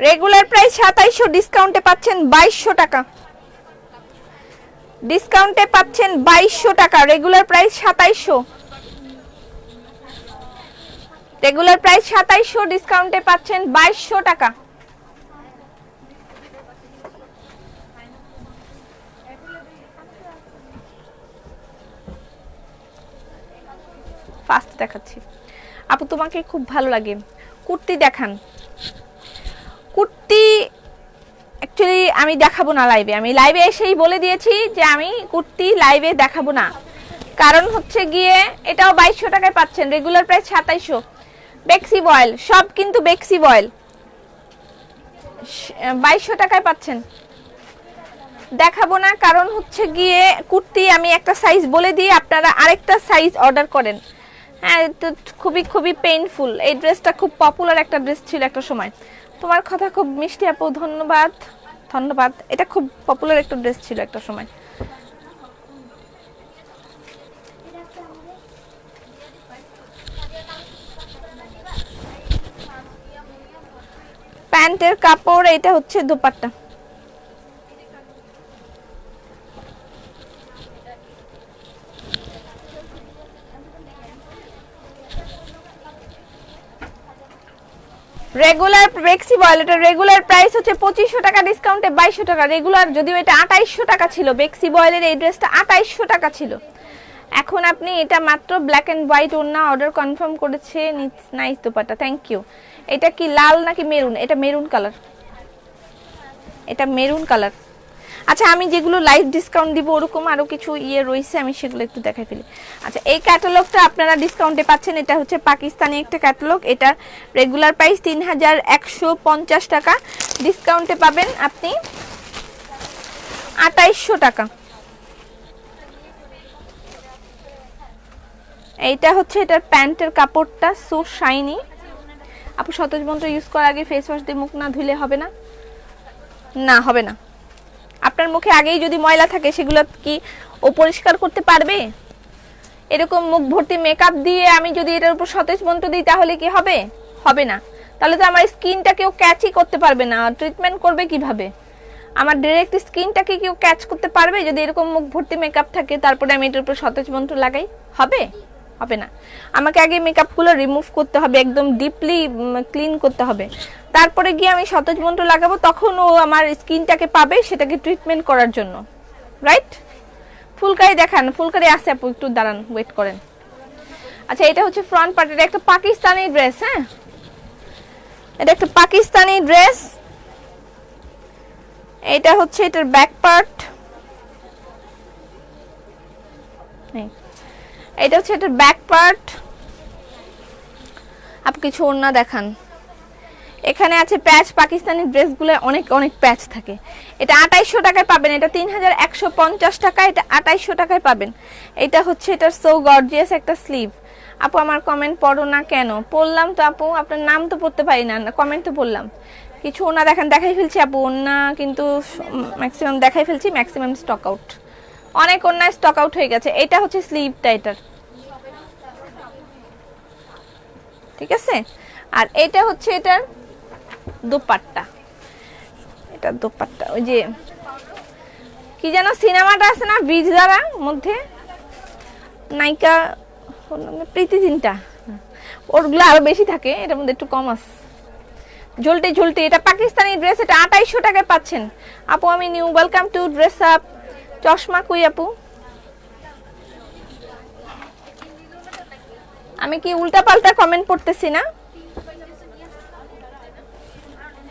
রেগুলার প্রাইস 2700, ডিসকাউন্টে পাচ্ছেন 2200 টাকা, ডিসকাউন্টে পাচ্ছেন 2200 টাকা। রেগুলার প্রাইস 2700, রেগুলার প্রাইস 2700, ডিসকাউন্টে পাচ্ছেন 2200 টাকা। ফাস্ট দেখাচ্ছি আপু, তোমাকে খুব ভালো লাগে। কুর্তি দেখান, কুর্তি অ্যাকচুয়ালি আমি দেখাবো না লাইভে, আমি লাইভে এসেই বলে দিয়েছি যে আমি কুর্তি লাইভে দেখাবো না। কারণ হচ্ছে গিয়ে এটাও 2200 টাকায় পাচ্ছেন, রেগুলার প্রাইস 2700। বেক্সি বয়েল সব কিন্তু বেক্সি বয়েল 2200 টাকায় পাচ্ছেন। দেখাবো না কারণ হচ্ছে গিয়ে কুর্তি আমি একটা সাইজ বলে দিই, আপনারা আরেকটা সাইজ অর্ডার করেন। হ্যাঁ, খুবই খুবই পেইনফুল। এই ড্রেসটা খুব পপুলার একটা ড্রেস ছিল একটা সময়। তোমার কথা খুব মিষ্টি আপু, ধন্যবাদ ধন্যবাদ। এটা খুব পপুলার একটা ড্রেস ছিল একটা সময়। প্যান্টের কাপড়, এটা হচ্ছে দোপাট্টা। রেগুলার বেক্সি বয়েল, এটা রেগুলার প্রাইস হচ্ছে 2500 টাকা, ডিসকাউন্টে 2200 টাকা। রেগুলার যদিও এটা 2800 টাকা ছিল, বেক্সি বয়েলের এই ড্রেসটা 2800 টাকা ছিল। এখন আপনি এটা মাত্র ব্ল্যাক এন্ড হোয়াইট ওড়না অর্ডার কনফার্ম করেছে। Nice dupatta, thank you. এটা কি লাল নাকি মেরুন? এটা মেরুন কালার, এটা মেরুন কালার। আচ্ছা, আমি যেগুলো লাইভ ডিসকাউন্ট দিব ওরকম আরো কিছু ইয়ে রয়েছে, আমি সেগুলো একটু দেখাই ফেলি। আচ্ছা, এই ক্যাটালগটা আপনারা ডিসকাউন্টে পাচ্ছেন। এটা হচ্ছে পাকিস্তানি একটা ক্যাটালগ, এটা রেগুলার প্রাইস 3150 টাকা, ডিসকাউন্টে পাবেন আপনি 2800 টাকা। এইটা হচ্ছে এটার প্যান্টের কাপড়টা সো শাইনি। আপু সতেজ মন্ত্র ইউজ করার আগে ফেস ওয়াশ দিয়ে মুখ না ধুলে হবে না? না, হবে না। আপনার মুখে আগেই যদি ময়লা থাকে সেগুলো কি ও পরিষ্কার করতে পারবে? এরকম মুখ ভর্তি মেকআপ দিয়ে আমি যদি এটার উপর সতেজ মন্ত্র দিই তাহলে কি হবে? হবে না। তাহলে তো আমার স্কিনটা কেউ ক্যাচই করতে পারবে না, ট্রিটমেন্ট করবে কিভাবে? আমার ডাইরেক্ট স্কিনটাকে কেউ ক্যাচ করতে পারবে যদি এরকম মুখ ভর্তি মেকআপ থাকে তারপরে আমি এটার উপর সতেজ মন্ত্র লাগাই? হবে? হবে না। আমাকে আগে মেকআপগুলো রিমুভ করতে হবে, একদম ডিপলি ক্লিন করতে হবে, তারপরে গিয়ে আমি সতেজ মন্ত্র লাগাবো, তখন ও আমার স্কিনটাকে পাবে সেটাকে ট্রিটমেন্ট করার জন্য, রাইট? ফুলকারি দেখান, ফুলকারি আছে আপু, একটু দাঁড়ান, ওয়েট করেন। আচ্ছা, এটা হচ্ছে ফ্রন্ট পার্ট, এটা একটা পাকিস্তানি ড্রেস। হ্যাঁ, এটা একটা পাকিস্তানি ড্রেস। এটা হচ্ছে এটার ব্যাক পার্ট, এটা হচ্ছে এটার ব্যাক পার্ট। আপনি কিছু ওড়না দেখান। এখানে আছে প্যাচ, পাকিস্তানি ড্রেসগুলো অনেক অনেক প্যাচ থাকে। এটা 2800 টাকায় পাবেন, এটা 3150 টাকা, এটা 2800 টাকায় পাবেন। এটা হচ্ছে এটার সো গর্জিয়াস একটা স্লিভ। আপু আমার কমেন্ট পড়ো না কেন? পড়লাম তো আপু, আপনার নাম তো পড়তে পারি না, কমেন্ট তো পড়লাম। কিছু ওড়না দেখান। দেখাই ফেলছি আপু ওড়না, কিন্তু ম্যাক্সিমাম দেখাই ফেলছি, ম্যাক্সিমাম স্টক আউট, অনেক ওড়না স্টক আউট হয়ে গেছে। এটা হচ্ছে স্লিভটা এটার, ঠিক আছে? আর এটা হচ্ছে এটার দোপাট্টা, এটা দোপাট্টা। ওই যে কি যেন সিনেমাটা আছে না বীজ দ্বারা, মধ্যে নায়িকা প্রীতি জিন্টা, ওরগুলো আরো বেশি থাকে, এটার মধ্যে একটু কম আছে। ঝুলটি ঝুলটি, এটা পাকিস্তানি ড্রেস, এটা 2800 টাকায় পাচ্ছেন। আপু আমি new, welcome to dress up. চশমা কই আপু? আমি কি উল্টা পাল্টা কমেন্ট পড়তেছি না?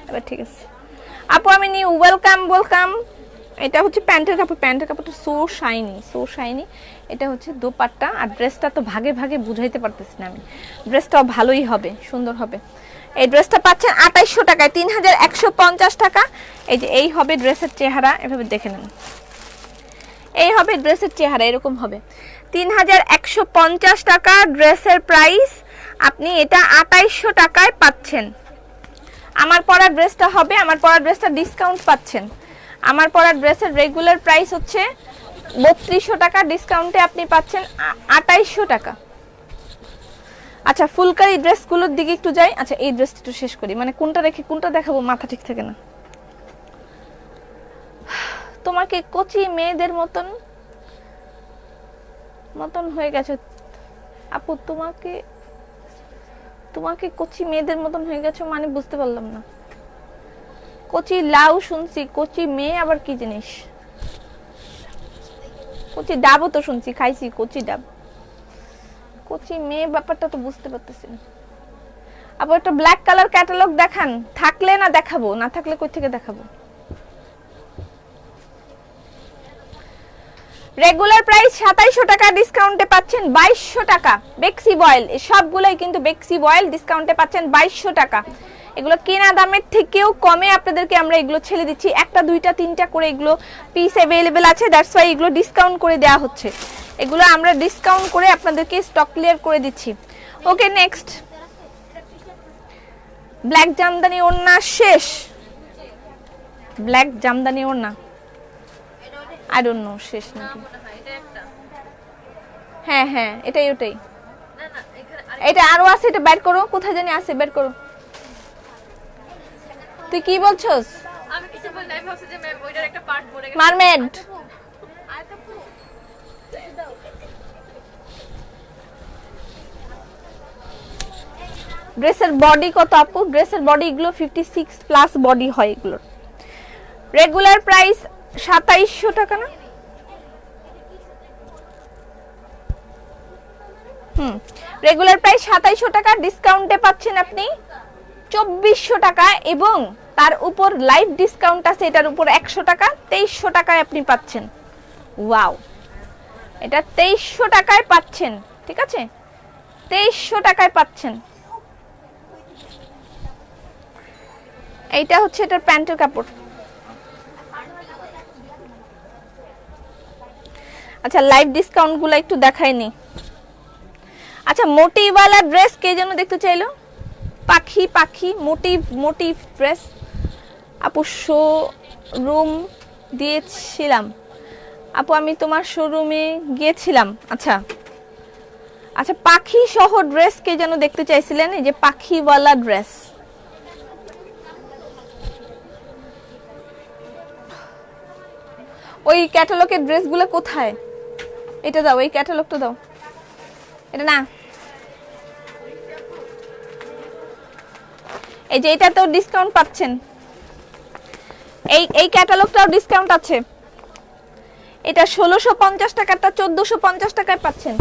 এবার ঠিক আছে আপু, আমি নিউ, ওয়েলকাম ওয়েলকাম। এটা হচ্ছে প্যান্টের কাপড়, প্যান্টের কাপড়টা সো শাইনি, সো শাইনি। এটা হচ্ছে দোপাট্টা। আর ড্রেসটা তো ভাগে ভাগে বুঝাইতে পারতেছি না আমি, ড্রেসটাও ভালোই হবে, সুন্দর হবে। এই ড্রেসটা পাচ্ছেন 2800 টাকায়, 3150 টাকা। এই যে এই হবে ড্রেসের চেহারা, এভাবে দেখে নেন। এই হবে ড্রেসের চেহারা, এরকম হবে। 3150 টাকা ড্রেসের প্রাইস, আপনি এটা 2800 টাকায় পাচ্ছেন। আমার পরা ড্রেসটা হবে, আমার পরা ড্রেসটা ডিসকাউন্ট পাচ্ছেন। আমার পরা ড্রেসের রেগুলার প্রাইস হচ্ছে 3200 টাকা, ডিসকাউন্টে আপনি পাচ্ছেন 2800 টাকা। আচ্ছা, ফুলকারি ড্রেসগুলোর দিকে একটু যাই। আচ্ছা, এই ড্রেসটা একটু শেষ করি, মানে কোনটা রেখে কোনটা দেখাবো মাথা ঠিক থাকে না। তোমাকে কচি মেয়েদের মতন মতন হয়ে গেছে আপু, তোমাকে তোমাকে কচি মেয়েদের মতন হয়ে গেছে মানে বুঝতে পারলাম না। কচি লাউ শুনছি, কচি মেয়ে আবার কি জিনিস? কচি ডাবও তো শুনছি, খাইছি কচি ডাব, কচি মেয়ে ব্যাপারটা তো বুঝতে পারতেছি না। আবার একটা ব্ল্যাক কালার ক্যাটালগ দেখান, থাকলে না দেখাবো, না থাকলে কই থেকে দেখাবো? রেগুলার প্রাইস 2700 টাকা, ডিসকাউন্টে পাচ্ছেন 2200 টাকা। বেক্সি বয়েল সবগুলাই কিন্তু বেক্সি বয়েল, ডিসকাউন্টে পাচ্ছেন 2200 টাকা। এগুলো কেনা দামের থেকেও কমে আপনাদেরকে আমরা এগুলো ছেড়ে দিচ্ছি। একটা দুইটা তিনটা করে এগুলো পিস অ্যাভেলেবেল আছে, দ্যাটস ওয়াই এগুলো ডিসকাউন্ট করে দেওয়া হচ্ছে। এগুলো আমরা ডিসকাউন্ট করে আপনাদেরকে স্টক ক্লিয়ার করে দিচ্ছি। ওকে নেক্সট, ব্ল্যাক জামদানি ওড়না শেষ। ব্ল্যাক জামদানি ওড়না আই ডোন্ট নো শেষ নাকি। হ্যাঁ হ্যাঁ এটাই ওটাই, এটা আরো আছে, এটা বের করো, কোথায় জানি আছে, বের করো। তুই কি বলছস? আমি কিছু বল নাই, ভাবছি যে ম্যাম ওইটার একটা পার্ট পড়ে গেছে। মারমেড ড্রেসের বডি কত আপু? ড্রেসের বডি এগুলো 56 প্লাস বডি হয় এগুলোর। রেগুলার প্রাইস 2700 টাকা না? রেগুলার প্রাইস 2700 টাকা, ডিসকাউন্টে পাচ্ছেন আপনি 2400 টাকা, এবং তার উপর লাইভ ডিসকাউন্ট আছে, এটার উপর 100 টাকা, 2300 টাকায় আপনি পাচ্ছেন। ওয়াও, এটা 2300 টাকায় পাচ্ছেন, ঠিক আছে, 2300 টাকায় পাচ্ছেন। এইটা হচ্ছে এটার প্যান্টের কাপড়। আচ্ছা লাইভ ডিসকাউন্ট গুলো একটু দেখাইনি। আচ্ছা মোটিভওয়ালা ড্রেস কে যেন দেখতে চাইলো? পাখি পাখি মোটিভ ড্রেস আপু শোরুম দিয়েছিলাম। আপু আমি তোমার শোরুমে গিয়েছিলাম। আচ্ছা আচ্ছা, পাখি সহ ড্রেস কে যেন দেখতে চাইছিলেন? এই যে পাখিওয়ালা ড্রেস। ওই ক্যাটালগের ড্রেসগুলো কোথায়? এটা দাও, এই ক্যাটালগটা দাও। এটা না, এই যে এটাতেও ডিসকাউন্ট পাচ্ছেন, এই ক্যাটালগটাও ডিসকাউন্ট আছে। এটা 1650 টাকাটা 1450 টাকায় পাচ্ছেন।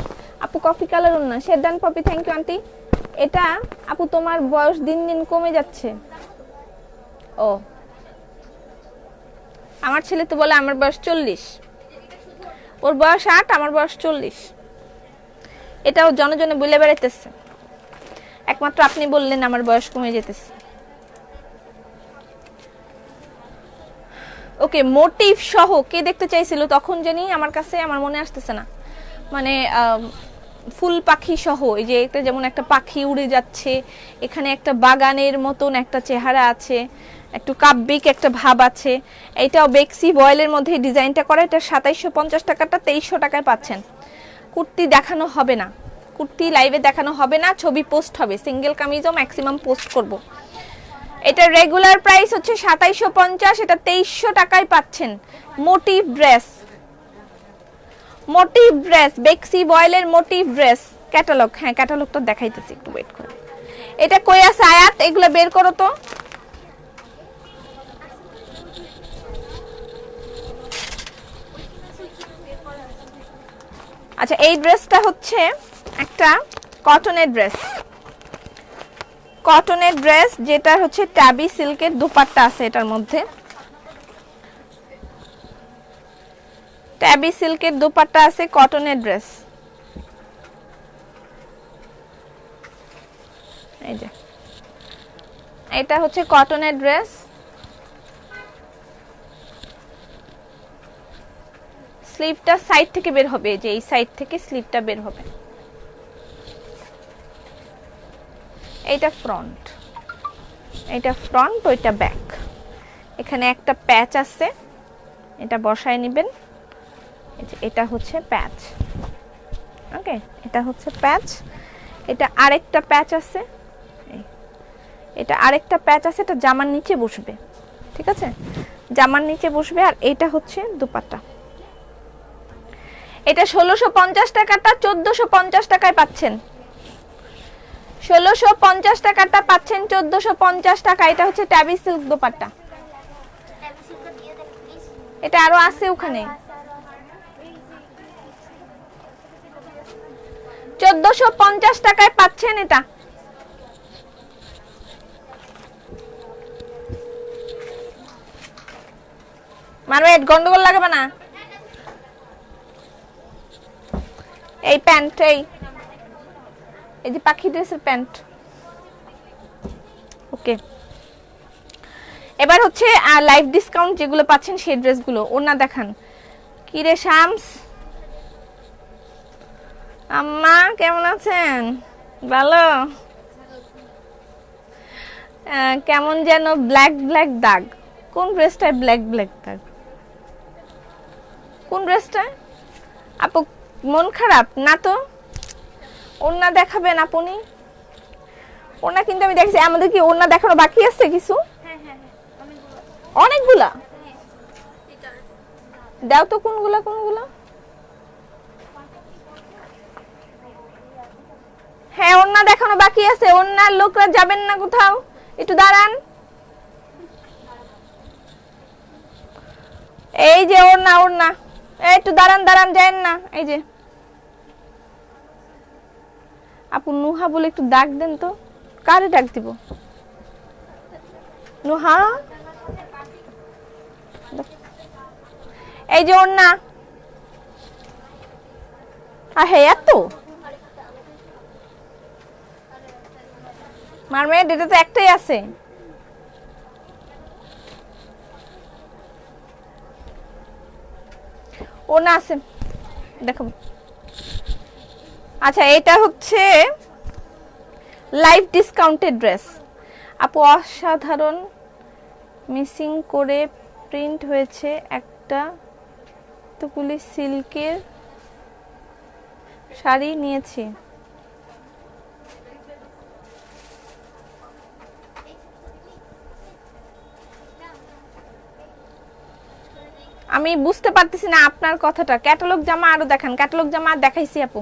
আপু কফি কালার না, শেরদান পপি, থ্যাংক ইউ আন্টি। এটা আপু তোমার বয়স দিন দিন কমে যাচ্ছে। ও আমার ছেলে তো বলে আমার বয়স 40, ওর বয়স 8, আমার বয়স 40। এটাও জনে বলে বেড়াইতেছে, একমাত্র আপনি বললেন আমার বয়স কমে যেতেছে। ওকে, মোটিভ সহ কে দেখতে চাইছিল তখন জানি, আমার কাছে আমার মনে আসতেছে না, মানে ফুল পাখি সহ, এই যে এটা যেমন একটা পাখি উড়ে যাচ্ছে, এখানে একটা বাগানের মতন একটা চেহারা আছে, একটু কাব্যিক একটা ভাব আছে। এইটাও বেক্সি বয়েলের মধ্যে ডিজাইনটা করা। এটা 2750 টাকাটা 2300 টাকায় পাচ্ছেন। কুর্তি দেখানো হবে না, কুর্তি লাইভে দেখানো হবে না, ছবি পোস্ট হবে, সিঙ্গেল কামিজও ম্যাক্সিমাম পোস্ট করব। এটা রেগুলার প্রাইস হচ্ছে 2750, এটা 2300 টাকায় পাচ্ছেন। মোটিভ ড্রেস, মোটিভ ড্রেস, বেক্সি বয়েলের মোটিভ ড্রেস ক্যাটালগ। হ্যাঁ ক্যাটালগটা দেখাইতেছি, একটু ওয়েট করে। এটা কই আছে আয়াত? এগুলো বের করো তো। আচ্ছা এই ড্রেসটা হচ্ছে একটা কটনের ড্রেস, কটনের ড্রেস যেটা হচ্ছে ট্যাবি সিল্কের দুপাট্টা আছে, এটার মধ্যে ট্যাবি সিল্কের দুপাট্টা আছে, কটনের ড্রেস। এই যে এটা হচ্ছে কটনের ড্রেস, স্লিভটা সাইড থেকে বের হবে, যে এই সাইড থেকে স্লিভটা বের হবে। এইটা ফ্রন্ট, এটা ফ্রন্ট, ওইটা ব্যাক। এখানে একটা প্যাচ আছে, এটা বসায় নেবেন। এটা হচ্ছে প্যাচ, ওকে, এটা হচ্ছে প্যাচ। এটা আরেকটা প্যাচ আছে, এটা আরেকটা প্যাচ আছে, এটা জামার নিচে বসবে, ঠিক আছে, জামার নিচে বসবে। আর এটা হচ্ছে দুপাট্টা। এটা 1650 টাকাটা 1450 টাকায় পাচ্ছেন। 1650 টাকাটা পাচ্ছেন 1450 টাকা। এটা হচ্ছে ট্যাবি সিল্ক দোপাট্টা। এটা আরো আছে ওখানে। 1450 টাকায় পাচ্ছেন এটা। মারওয়েট গন্ডগোল লাগাবে না। এই প্যান্ট, এই যে পাখি ড্রেসের প্যান্ট। ওকে, এবার হচ্ছে লাইভ ডিসকাউন্ট যেগুলো পাচ্ছেন সেই ড্রেসগুলো। ওনা দেখান। কি রে শামস, আম্মা কেমন আছেন? ভালো। কেমন যেন ব্ল্যাক ব্ল্যাক দাগ। কোন ড্রেসটায় ব্ল্যাক ব্ল্যাক দাগ? কোন ড্রেসটা আপু? মন খারাপ না তো? ওনা দেখাবেন আপনি? ওনা কিন্তু আমি দেখছি। আমাদের কি ওনা দেখানো বাকি আছে কিছু? অনেকগুলা। দাও তো কোনগুলা কোনগুলা। হ্যাঁ, ওনা দেখানো বাকি আছে। ওনার লোকরা যাবেন না কোথাও, একটু দাঁড়ান। এই যে ওনা, ওনা একটু দাঁড়ান দাঁড়ান, যান না। এই যে আপু নুহা বলে একটু ডাক দেন তো। কারে ডাক দিব? নুহা, এই যে ওনা। হ্যাঁ, এত মারমেড, এটা তো একটাই আছে। ওনা আছে, দেখাবো। আচ্ছা, এটা হচ্ছে লাইভ ডিসকাউন্টেড ড্রেস আপু, অসাধারণ মিসিং করে প্রিন্ট হয়েছে। একটা তুকুলি সিল্কের শাড়ি নিয়েছি। আমি বুঝতে পারতেছি না আপনার কথাটা। ক্যাটালগ জামা আরো দেখান। ক্যাটালগ জামা দেখাইছি আপু।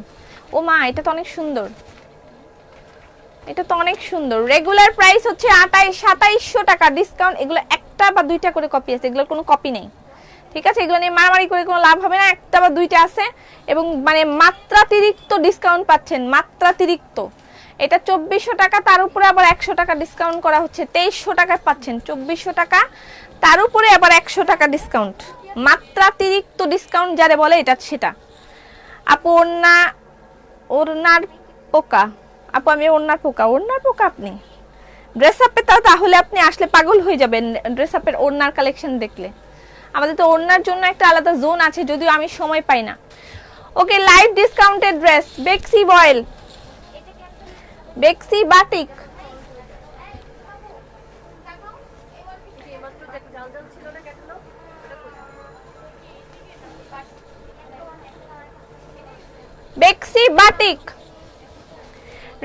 ও মা, এটা তো অনেক সুন্দর। এটা তো অনেক সুন্দর। রেগুলার প্রাইস হচ্ছে 2700 টাকা, ডিসকাউন্ট। এগুলো একটা বা দুইটা করে কপি আছে, এগুলোর কোনো কপি নেই। ঠিক আছে, এগুলো নিয়ে মারামারি করে কোনো লাভ হবে না। একটা বা দুইটা আছে এবং মানে মাত্রাতিরিক্ত ডিসকাউন্ট পাচ্ছেন, মাত্রাতিরিক্ত। এটা 2400 টাকা, তার উপরে আবার 100 টাকা ডিসকাউন্ট করা হচ্ছে। 2300 টাকায় পাচ্ছেন। 2400 টাকা, তার উপরে আবার 100 টাকা ডিসকাউন্ট। মাত্রাতিরিক্ত ডিসকাউন্ট যারে বলে এটা সেটা। আপু ওড়নার পোকা। আপু আমি ওড়নার পোকা? ওড়নার পোকা আপনি ড্রেস আপে? তাহলে আপনি আসলে পাগল হয়ে যাবেন ড্রেস আপের ওড়নার কালেকশন দেখলে। আমাদের তো ওড়নার জন্য একটা আলাদা জোন আছে, যদিও আমি সময় পাই না। ওকে, লাইভ ডিসকাউন্টেড ড্রেস বেক্সি বয়েল, বেক্সি বাটিক। বেক্সি বাটিক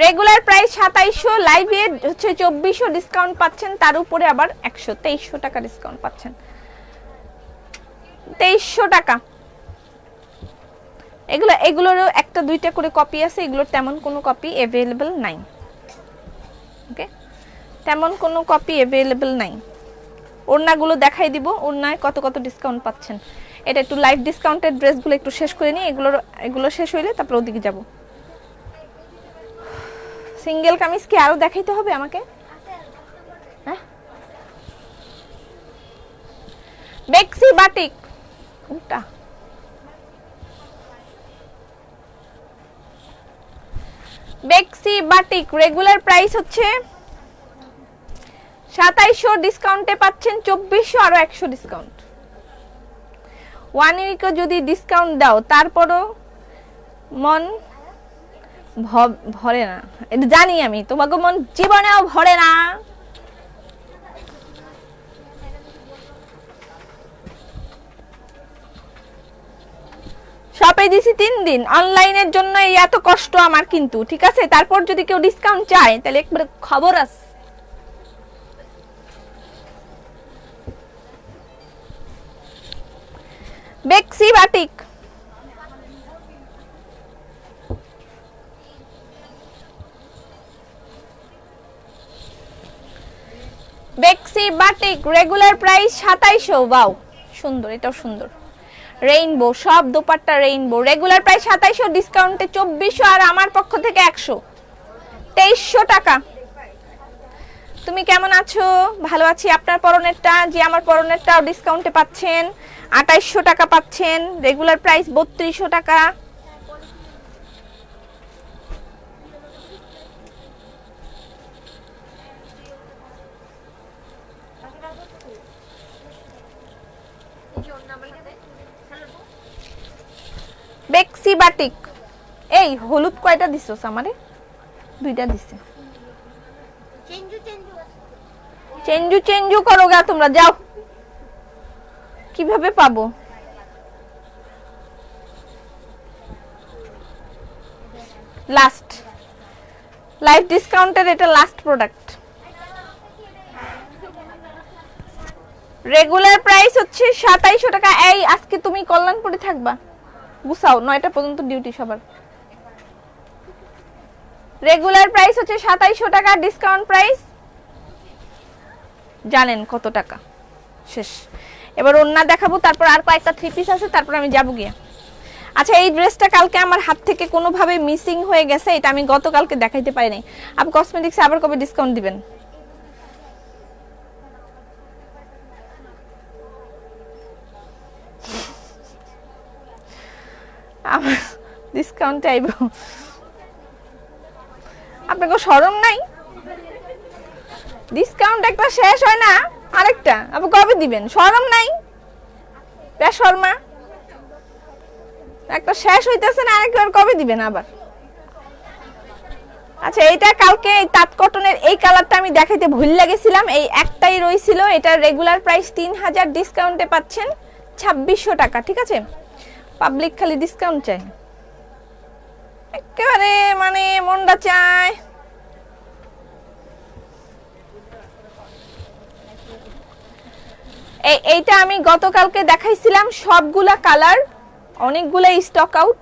রেগুলার প্রাইস 2700, লাইভে হচ্ছে 2400 ডিসকাউন্ট পাচ্ছেন, তার উপরে আবার 2300 টাকা ডিসকাউন্ট পাচ্ছেন। 2300 টাকা। এগুলোরও একটা দুইটা করে কপি আছে, এগুলোর তেমন কোনো কপি অ্যাভেলেবল নাই। ওকে, তেমন কোনো কপি অ্যাভেলেবল নাই। ওড়নাগুলো দেখাই দিব, ওড়নায় কত কত ডিসকাউন্ট পাচ্ছেন। এটা একটু লাইভ ডিসকাউন্টেড ড্রেসগুলো একটু শেষ করে নিই। এগুলো শেষ হইলে তারপর ওদিকে যাব। সিঙ্গেল কামিজ কি আরো দেখাইতে হবে আমাকে? হ্যাঁ, বেক্সি বাটিক কোনটা? বেক্সি বাটিক রেগুলার প্রাইস হচ্ছে 2700, ডিসকাউন্টে পাচ্ছেন 2400, আরো 100 ডিসকাউন্ট। 1 উইকও যদি ডিসকাউন্ট দাও তারপরও মন ভরে না। এটা জানি আমি, তোমাকে মন জীবনেও ভরে না। শপে দিছি 3 দিন, অনলাইনের জন্য এই এত কষ্ট আমার কিন্তু। ঠিক আছে, তারপর যদি কেউ ডিসকাউন্ট চায় তাহলে একবারে খবর আছে। বেক্সি বাটিক বেক্সি বাটিক রেগুলার প্রাইস 2700। ওয়াও, সুন্দর, এটাও সুন্দর। রেইনবো, সব দোপাট্টা রেইনবো। রেগুলার প্রাইস 2700, ডিসকাউন্টে 2400, আর আমার পক্ষ থেকে 100, 2300 টাকা। তুমি কেমন আছো? ভালো আছি। আপনার পরনেরটা, যে আমার পরনেরটাও ডিসকাউন্টে পাচ্ছেন, 2800 টাকা পাচ্ছেন। রেগুলার প্রাইস 3200 টাকা। Fancy batik. এই হলুদ কয়টা দিছস আমারে? দুইটা দিছে। চেঞ্জু করো গা তোমরা, যাও। কিভাবে পাবো? লাস্ট লাইভ ডিসকাউন্টের এটা লাস্ট প্রোডাক্ট। রেগুলার প্রাইস হচ্ছে 2700 টাকা। এই আজকে তুমি কল্যাণপুরে থাকবা, গুছাও, 9টা পর্যন্ত ডিউটি সবার। রেগুলার প্রাইস হচ্ছে 2700 টাকা, ডিসকাউন্ট প্রাইস জানেন কত টাকা। শেষ। এবার ওন্না দেখাবো, তারপর আর কয়েকটা থ্রি পিস আছে, তারপর আমি যাবো গিয়ে। আচ্ছা, এই ড্রেসটা কালকে আমার হাত থেকে কোনোভাবে মিসিং হয়ে গেছে, এটা আমি গতকালকে দেখাইতে পারি নাই। আপনি কসমেটিক্সে আবার কবে ডিসকাউন্ট দিবেন? আমার ডিসকাউন্ট চাইব, আপনাকে শরম নাই? ডিসকাউন্ট একটা শেষ হয় না, আরেকটা আপনি কবে দিবেন? শরম নাই? বেশরমা, একটা শেষ হইতেছে না, আরেকবার কবে দিবেন আবার? আচ্ছা, এইটা কালকে এই তাঁত কটনের এই কালারটা আমি দেখাইতে ভুল লাগেছিলাম, এই একটাই রইছিল। এটা রেগুলার প্রাইস 3000, ডিসকাউন্টে পাচ্ছেন 2600 টাকা। ঠিক আছে, পাবলিক খালি ডিসকাউন্ট চাই, একেবারে মানে মনটা চায়। এইটা আমি গতকালকে দেখাইছিলাম সবগুলা কালার, অনেকগুলা স্টক আউট,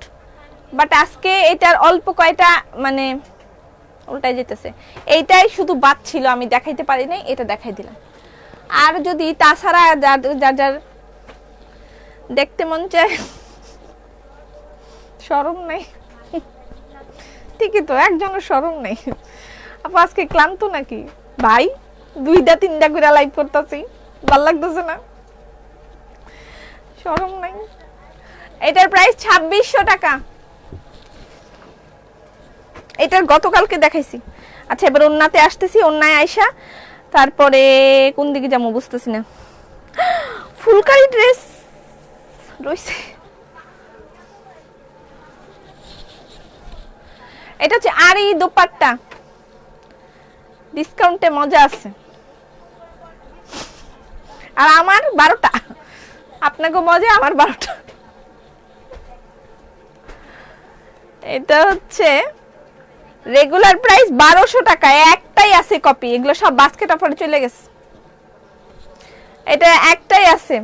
বাট আজকে এটার অল্প কয়টা মানে উল্টাই যেতেছে, এইটাই শুধু বাদ ছিল, আমি দেখাইতে পারি নাই, এটা দেখাই দিলাম। আর যদি তাছাড়া যার যার দেখতে মন চায়, শরম নাই? ঠিকই তো, একজনের শরম নেই। আপু আজকে ক্লান্ত নাকি ভাই? 2টা-3টা করে লাইভ করতেছি, ভাল লাগতেছে না? শরম নাই? এটার প্রাইস 2600 টাকা। এটার গতকালকে দেখাইছি। আচ্ছা, এবার ওন্নাতে আসতেছি, ওন্নায় আইসা তারপরে কোন দিকে যাবো বুঝতেছি না। ফুলকারি ড্রেস রয়েছে, এটা হচ্ছে আরি দোপাট্টা, ডিসকাউন্টে মজা আছে। আর আমার 12টা, আপনাকে মজা, আমার 12টা। এটা হচ্ছে রেগুলার প্রাইস 1200 টাকা, একটাই আছে কপি, এগুলো সব বাস্কেট অফারে চলে গেছে, এটা একটাই আছে।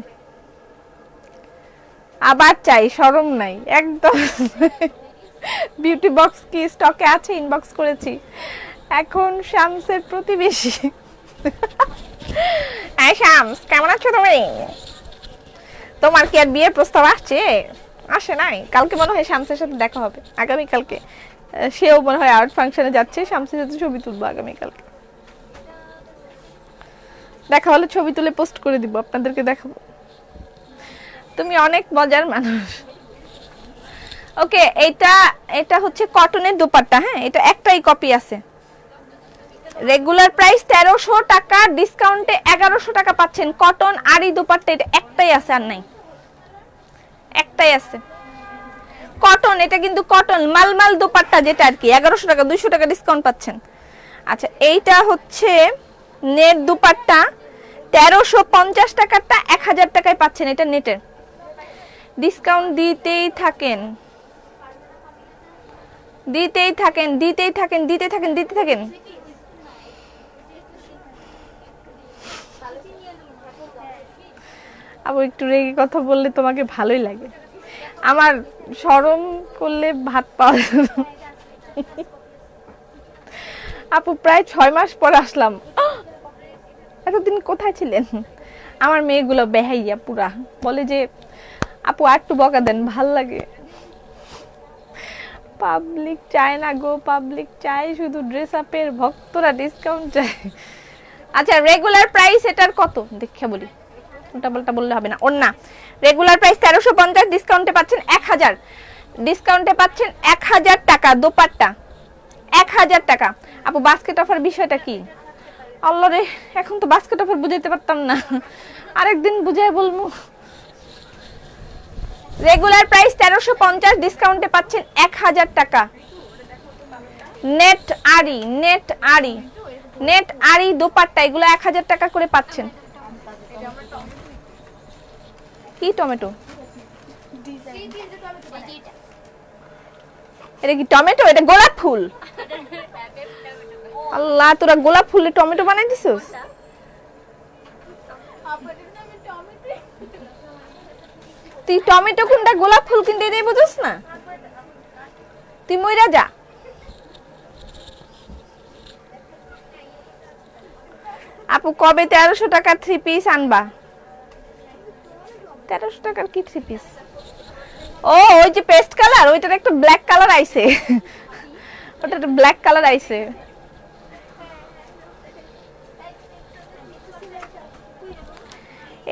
আবার চাই, শরম নাই একদম। বিউটি বক্স কি স্টকে আছে? ইনবক্স করেছি। এখন শামসের প্রতিবেশী। এই শামস, কেমন আছো তুমি? তোমার কি আর বিয়ের প্রস্তাব আসছে? আসে নাই? কালকে মনে হয় শামসের সাথে দেখা হবে, আগামী কালকে। সেও মনে হয় আর্ট ফাংশনে যাচ্ছে, শামসের সাথে ছবি তুলবো আগামী কালকে। দেখা হলে ছবি তুলে পোস্ট করে দিব, আপনাদেরকে দেখাবো। তুমি অনেক মজার মানুষ। ওকে, এটা হচ্ছে কটনের দোপাট্টা। হ্যাঁ, এটা একটাই কপি আছে। রেগুলার প্রাইস 1300 টাকা, ডিসকাউন্টে 1100 টাকা পাচ্ছেন। কটন আরি দোপাট্টা, এটা একটাই আছে, আর নাই, একটাই আছে কটন। এটা কিন্তু কটন মালমাল দোপাট্টা, যেটা আর কি 1100 টাকা, 200 টাকা ডিসকাউন্ট পাচ্ছেন। আচ্ছা, এইটা হচ্ছে নেট দোপাট্টা, 1350 টাকাটা 1000 টাকায় পাচ্ছেন। এটা নেটের, ডিসকাউন্ট দিতেই থাকেন, দিতেই থাকেন, দিতেই থাকেন, দিতে থাকেন, দিতে থাকেন। আবার একটু রেগে কথা বললে তোমাকে ভালোই লাগে, আমার শরম করলে ভাত পাওয়া যায় না। আপু প্রায় 6 মাস পর আসলাম। এতদিন কোথায় ছিলেন? আমার মেয়েগুলো বেহাইয়া পুরা, বলে যে আপু আর একটু বকা দেন, ভাল লাগে। পাবলিক চায় না গো, পাবলিক চায় শুধু ড্রেস আপের ভক্তরা ডিসকাউন্ট চায়। আচ্ছা, রেগুলার প্রাইস এটার কত দেখে বলি, উল্টা পাল্টা বললে হবে না। ওন্না রেগুলার প্রাইস 1350, ডিসকাউন্টে পাচ্ছেন 1000, ডিসকাউন্টে পাচ্ছেন 1000 টাকা। দোপাট্টা 1000 টাকা। আপু বাস্কেট অফার বিষয়টা কি? আল্লাহ রে, এখন তো বাস্কেট অফার বুঝাইতে পারতাম না, আরেকদিন বুঝাই বলবো। রেগুলার প্রাইস 1350, ডিসকাউন্টে পাচ্ছেন 1000 টাকা। নেট আরি দোপাট্টা, এগুলো 1000 টাকা করে পাচ্ছেন। কি টমেটো? এটা কি টমেটো? এটা গোলাপ ফুল। আল্লাহ, তোরা গোলাপ ফুলে টমেটো বানাই দিছিস? তুই টমেটো কোনটা গোলাপ ফুল কিনতে দেই বুঝছ না? তুই মইরা যা। আপু কবে 1300 টাকার 3 পিস আনবা? 1300 টাকার কি 3 পিস? ও ওই যে পেস্ট কালার, ওইটার একটা ব্ল্যাক কালার আইছে। ওটা একটা ব্ল্যাক কালার আইছে।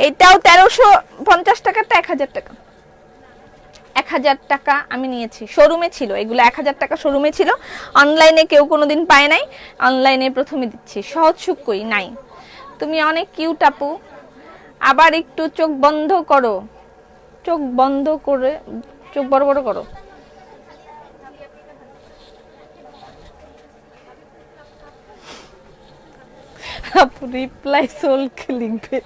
এইটাও 1350 টাকাটা 1000 টাকা। 1000 টাকা আমি নিয়েছি, শোরুমে ছিল এগুলো। 1000 টাকা শোরুমে ছিল, অনলাইনে কেউ কোনোদিন পায় নাই, অনলাইনে প্রথমে দিচ্ছি। সহজ সুখ কই নাই। তুমি অনেক কিউট আপু, আবার একটু চোখ বন্ধ করো, চোখ বন্ধ করে চোখ বড় বড় করো। আপু রিপ্লাই সোল লিখবে,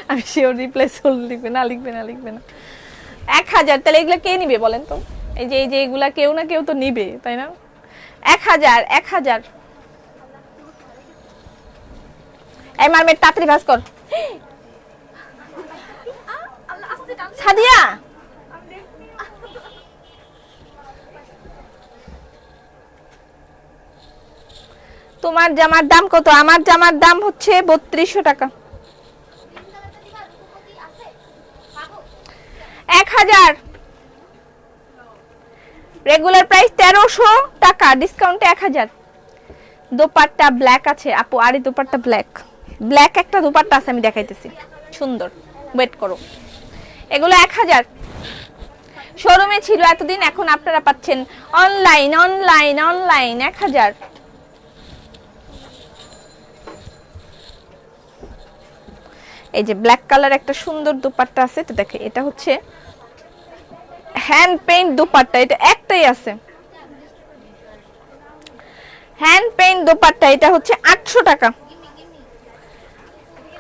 আমি শিওর রিপ্লাই সোল লিখবে না, লিখবে না, লিখবে না। 1000, তাহলে এগুলা কে নিবে বলেন তো? এই যে এগুলা কেউ না কেউ তো নিবে, তাই না? 1000। এই মারমেট তাড়াতাড়ি ভাজ কর। সাদিয়া, তোমার জামার দাম কত? আমার জামার দাম হচ্ছে 3200 টাকা। 1000। রেগুলার প্রাইস 1300 টাকা, ডিসকাউন্টে 1000। দোপাট্টা ব্ল্যাক আছে আপু, আরি দোপাট্টা ব্ল্যাক একটা দোপাট্টা আছে, আমি দেখাইতেছি, সুন্দর। ওয়েট করো। এগুলো 1000 শোরুমে ছিল এতদিন, এখন আপনারা পাচ্ছেন অনলাইন 1000। এই যে ব্ল্যাক কালার একটা সুন্দর দোপাট্টা আছে, তো দেখে এটা হচ্ছে হ্যান্ড পেইন্ট দোপাট্টা, এটা একটাই আছে হ্যান্ড পেইন্ট দোপাট্টা। এটা হচ্ছে 800 টাকা।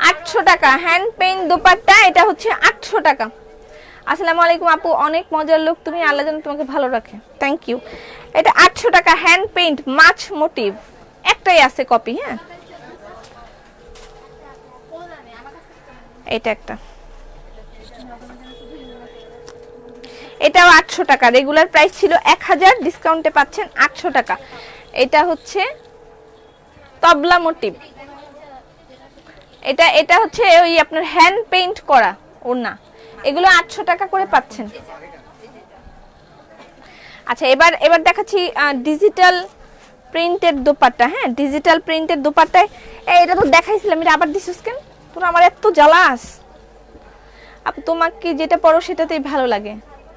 800 টাকা হ্যান্ড পেইন্ট দোপাট্টা, এটা হচ্ছে 800 টাকা। আসসালামু আলাইকুম আপু, অনেক মজার লোক তুমি, আল্লাহ যেন তোমাকে ভালো রাখে। Thank you. এটা 800 টাকা হ্যান্ড পেইন্ট মাছ মোটিভ, একটাই আছে কপি। হ্যাঁ, এটা একটা, এটাও 800 টাকা। রেগুলার প্রাইস ছিল 1000, ডিসকাউন্টে পাচ্ছেন 800 টাকা। এটা হচ্ছে তবলা মোটিভ, এটা হচ্ছে ওই আপনার হ্যান্ড পেইন্ট করা ওড়না, এগুলো 800 টাকা করে পাচ্ছেন। আচ্ছা, এবার দেখাচ্ছি ডিজিটাল প্রিন্টের দোপাট্টা। হ্যাঁ, ডিজিটাল প্রিন্টের দোপাট্টায় এটা তো দেখাইছিলাম, এটা আবার দিছিস কেন? তোর আমার এত জ্বালাস আপু, তোমাকে যেটা পড়ো সেটাতেই ভালো লাগে।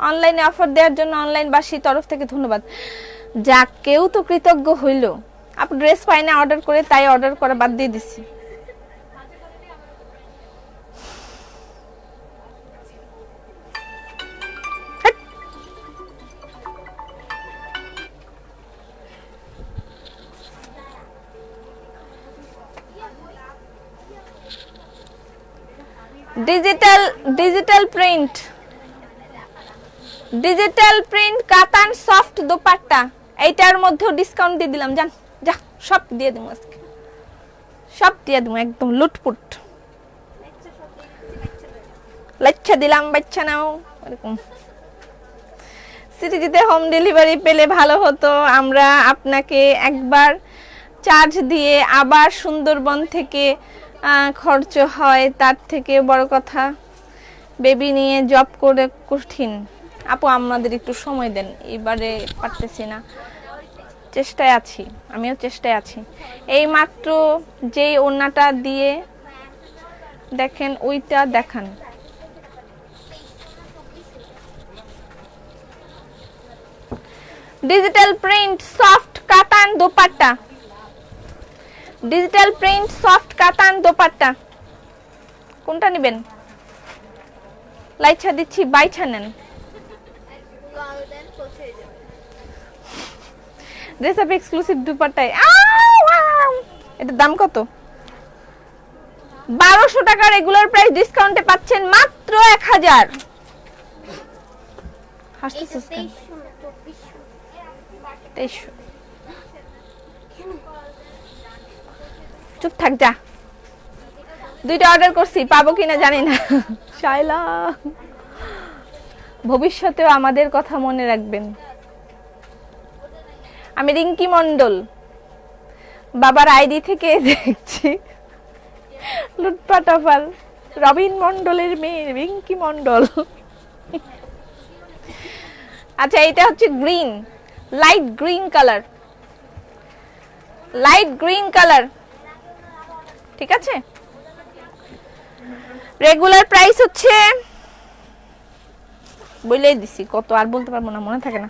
অনলাইনে অফার দেওয়ার জন্য অনলাইনবাসী তরফ থেকে ধন্যবাদ। যা কেউ তো কৃতজ্ঞ হইল। আপু ড্রেস পাই না অর্ডার করে, তাই অর্ডার করা বাদ দিয়ে দিছি। ডিজিটাল প্রিন্ট কাতান সফট দোপাট্টা, এইটার মধ্যেও ডিসকাউন্ট দিয়ে দিলাম। জান যা, সব দিয়ে দেবো আজকে, সব দিয়ে দেবো একদম লুটপুট। লাচ্ছা দিলাম, বাচ্চা নাও। এরকম সিটিতে হোম ডেলিভারি পেলে ভালো হতো। আমরা আপনাকে একবার চার্জ দিয়ে আবার সুন্দরবন থেকে খরচ হয়, তার থেকে বড় কথা বেবি নিয়ে জব করে কঠিন। আপু আমাদের একটু সময় দেন, এবারে পারতেছি না, চেষ্টায় আছি, আমিও চেষ্টায় আছি। এই মাত্র যেই ওড়নাটা দিয়ে দেখেন, ওইটা দেখান। ডিজিটাল প্রিন্ট সফট কাতান দোপাট্টা, ডিজিটাল প্রিন্ট সফট কাতান দোপাট্টা, কোনটা নেবেন? লাইছা দিচ্ছি, বাইছা নেন। গোল্ডেন কোথায় যাবে ড্রেস আপ এক্সক্লুসিভ দুপাট্টায় এটার দাম কত? 1200 টাকা রেগুলার প্রাইস, ডিসকাউন্টে পাচ্ছেন মাত্র 1000। হাসতেছিস কেন? 2300। চুপ থাক যা। দুইটা অর্ডার করছি, পাবো কিনা জানি না। শাইলা, ভবিষ্যতেও আমাদের কথা মনে রাখবেন। আমি রিঙ্কি মন্ডল, বাবার আইডি থেকে দেখছি লুটপাট অফার। রবিন মন্ডলের মেয়ে রিঙ্কি মন্ডল। আচ্ছা, এটা হচ্ছে green, light green colour, light green colour, ঠিক আছে। রেগুলার প্রাইস হচ্ছে, বলেই দিছি কত, আর বলতে পারবো না, মনে থাকে না।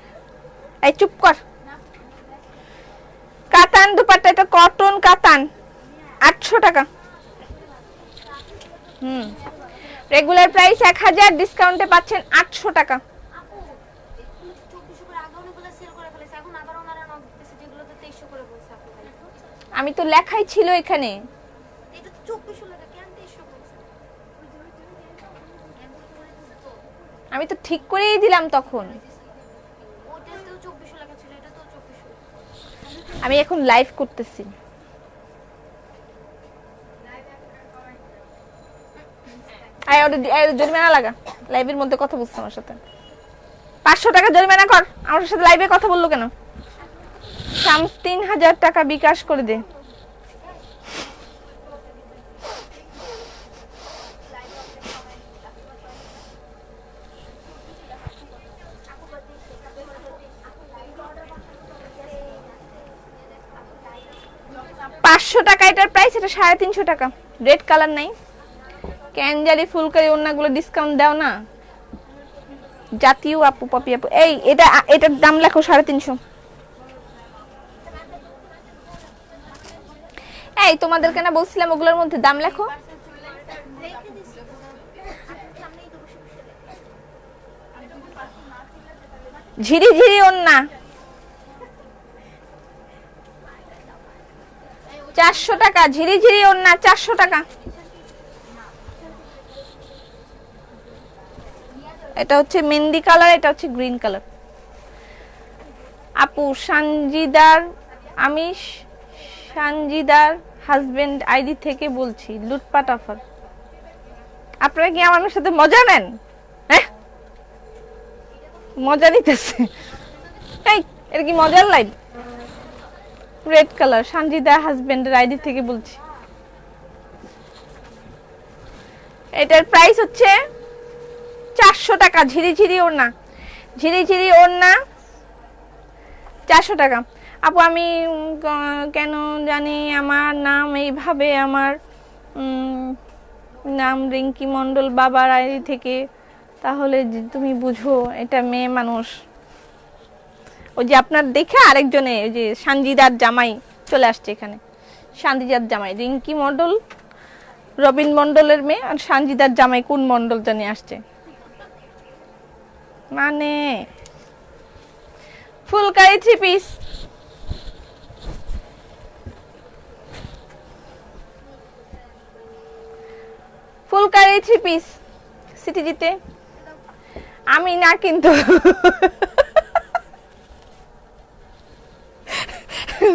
এই চুপ কর। কাতান দুপাট্টা, এটা কটন কাতান, 800 টাকা। রেগুলার প্রাইস 1000, ডিসকাউন্টে পাচ্ছেন 800 টাকা। আমি তো লেখাই ছিল এখানে। আমি তো ঠিক করেই দিলাম তখন। আমি এখন লাইভ করতেছি। জরিমানা লাগা, লাইভের মধ্যে কথা বলছে আমার সাথে। 500 টাকা জরিমানা কর। আমার সাথে লাইভে কথা বললো কেন? 3000 টাকা বিকাশ করে দে। টাকা এটার প্রাইস, এটা 350 টাকা। রেড কালার নাই, ক্যানজারি ফুলকারি ওন্নাগুলো ডিসকাউন্ট দাও না জাতীয় আপু, পপি আপু। এই এটার দাম লেখো 350। এই তোমাদেরকে না বলছিলাম ওগুলোর মধ্যে দাম লেখো। ঝিরি ঝিরি ওন্না 400 টাকা, ঝিরি ঝিরি ওন্না 400 টাকা। এটা হচ্ছে মেহেন্দি কালার, এটা হচ্ছে গ্রিন কালার। আপু সানজিদার, আমি সানজিদার হাজবেন্ড আইডি থেকে বলছি, লুটপাট অফার। আপনারা কি আমার সাথে মজা নেন? হ্যাঁ, মজা নিতেছে। এই এটা কি মজার লাইভ? রেড কালার, সানজিদা হাজবেন্ডের আইডি থেকে বলছি। এটার প্রাইস হচ্ছে 400 টাকা। ঝিরিঝিরি ওড়না, ঝিরিঝিরি ওড়না 400 টাকা। আপু আমি কেন জানি আমার নাম এইভাবে, আমার নাম রিঙ্কি মন্ডল বাবার আইডি থেকে, তাহলে তুমি বুঝো এটা মেয়ে মানুষ। ওই যে আপনার দেখে আরেকজনে, ওই যে সানজিদার জামাই চলে আসছে এখানে। সানজিদার জামাই রিঙ্কি মন্ডল, রবিন মন্ডলের মেয়ে, আর সানজিদার জামাই কোন মন্ডল জানি আসছে। মানে ফুলকারি 3 পিস, ফুলকারি 3 পিস সিটিজিতে। আমি না কিন্তু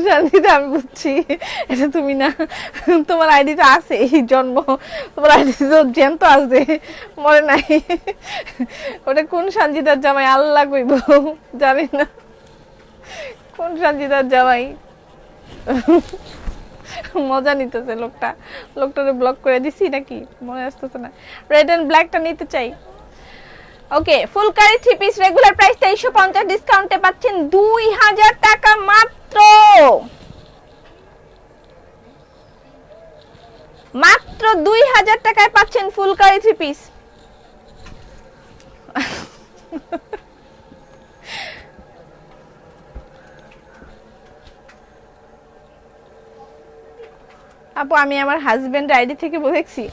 সানজিদা, আমি বুঝছি এটা তুমি না। তোমার আইডিটা আছে, এই জন্ম তোমার আইডি তো জ্যান্ত আছে, মরে নাই। ওটা কোন সানজিদার জামাই আল্লাহ কইব, জানি না কোন সানজিদার জামাই। মজা নিতেছে লোকটা, লোকটারে ব্লক করে দিছি নাকি মনে আসতেছে না। রেড এন্ড ব্ল্যাকটা নিতে চাই। ওকে, ফুলকারি 3 পিস রেগুলার প্রাইস 2350, ডিসকাউন্টে পাচ্ছেন 2000 টাকা মাত্র। মাত্র 2000 টাকায় পাচ্ছেন ফুলকারি 3 পিস। আপু আমি আমার হাজবেন্ড আইডি থেকে দেখছি।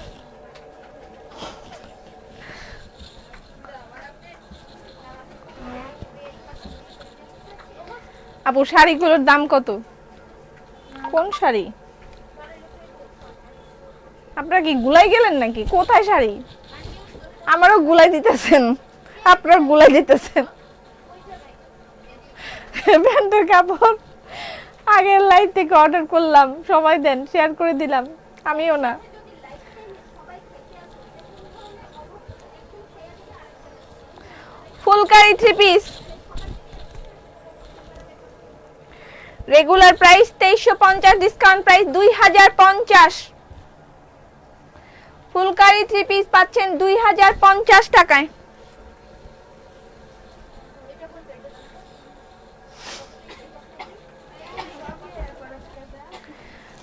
আপু শাড়িগুলোর দাম কত? কোন শাড়ি? আপনারা কি গুলাই গেলেন নাকি? কোথায় শাড়ি? আমারও গুলাই দিতেছেন, আপনার গুলাই দিতেছেন। প্যান্টের কাপড় আগের লাইভ থেকে অর্ডার করলাম, সময় দেন, শেয়ার করে দিলাম। আমিও না। Phulkari 3 piece regular price 2350, discount price 2050। Phulkari 3 piece পাচ্ছেন 2050 টাকায়।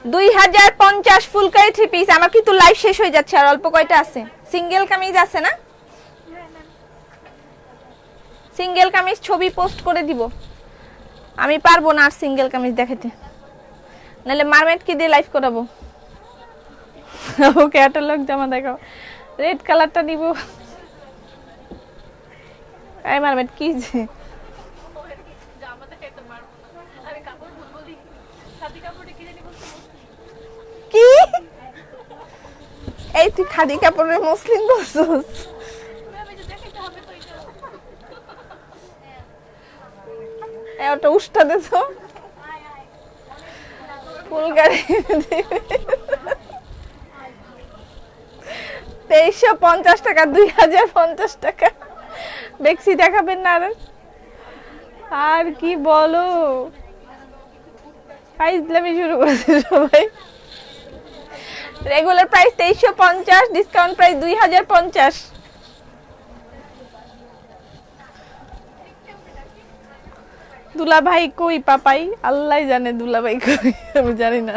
2050 ফুলকারি 3 পিস। আমার কিন্তু লাইভ শেষ হয়ে যাচ্ছে, আর অল্প কয়টা আছে। সিঙ্গেল কামিজ আছে না? সিঙ্গেল কামিজ ছবি পোস্ট করে দিব। আমি পারবো না আর সিঙ্গেল কামিজ দেখাতে, নাহলে মারমেড কি দিয়ে লাইভ করাবো। ওকে ক্যাটালগ জামা দেখাও, রেড কালারটা নিব। এই মারমেড কি যে জামা দেখাইতে পারবো না, আমি কাপড় ভুল বলি। খাদি কাপড়ে কিনে নিব কি? এই তুই খাদি কাপড়ের মসলিন বলছিস? আমি যে দেখাইতে হবে তো এটা। ওটা উষ্টা দেছো ফুলকারি 2350 টাকা, 2050 টাকা। বেক্সি দেখাবেন না আর কি বলো, ফাইজলামি শুরু করেছে সবাই। Regular price 2350, discount price 2050। দুলা ভাই কই পাপাই? আল্লাহ জানে দুলা ভাই কই, আমি জানি না।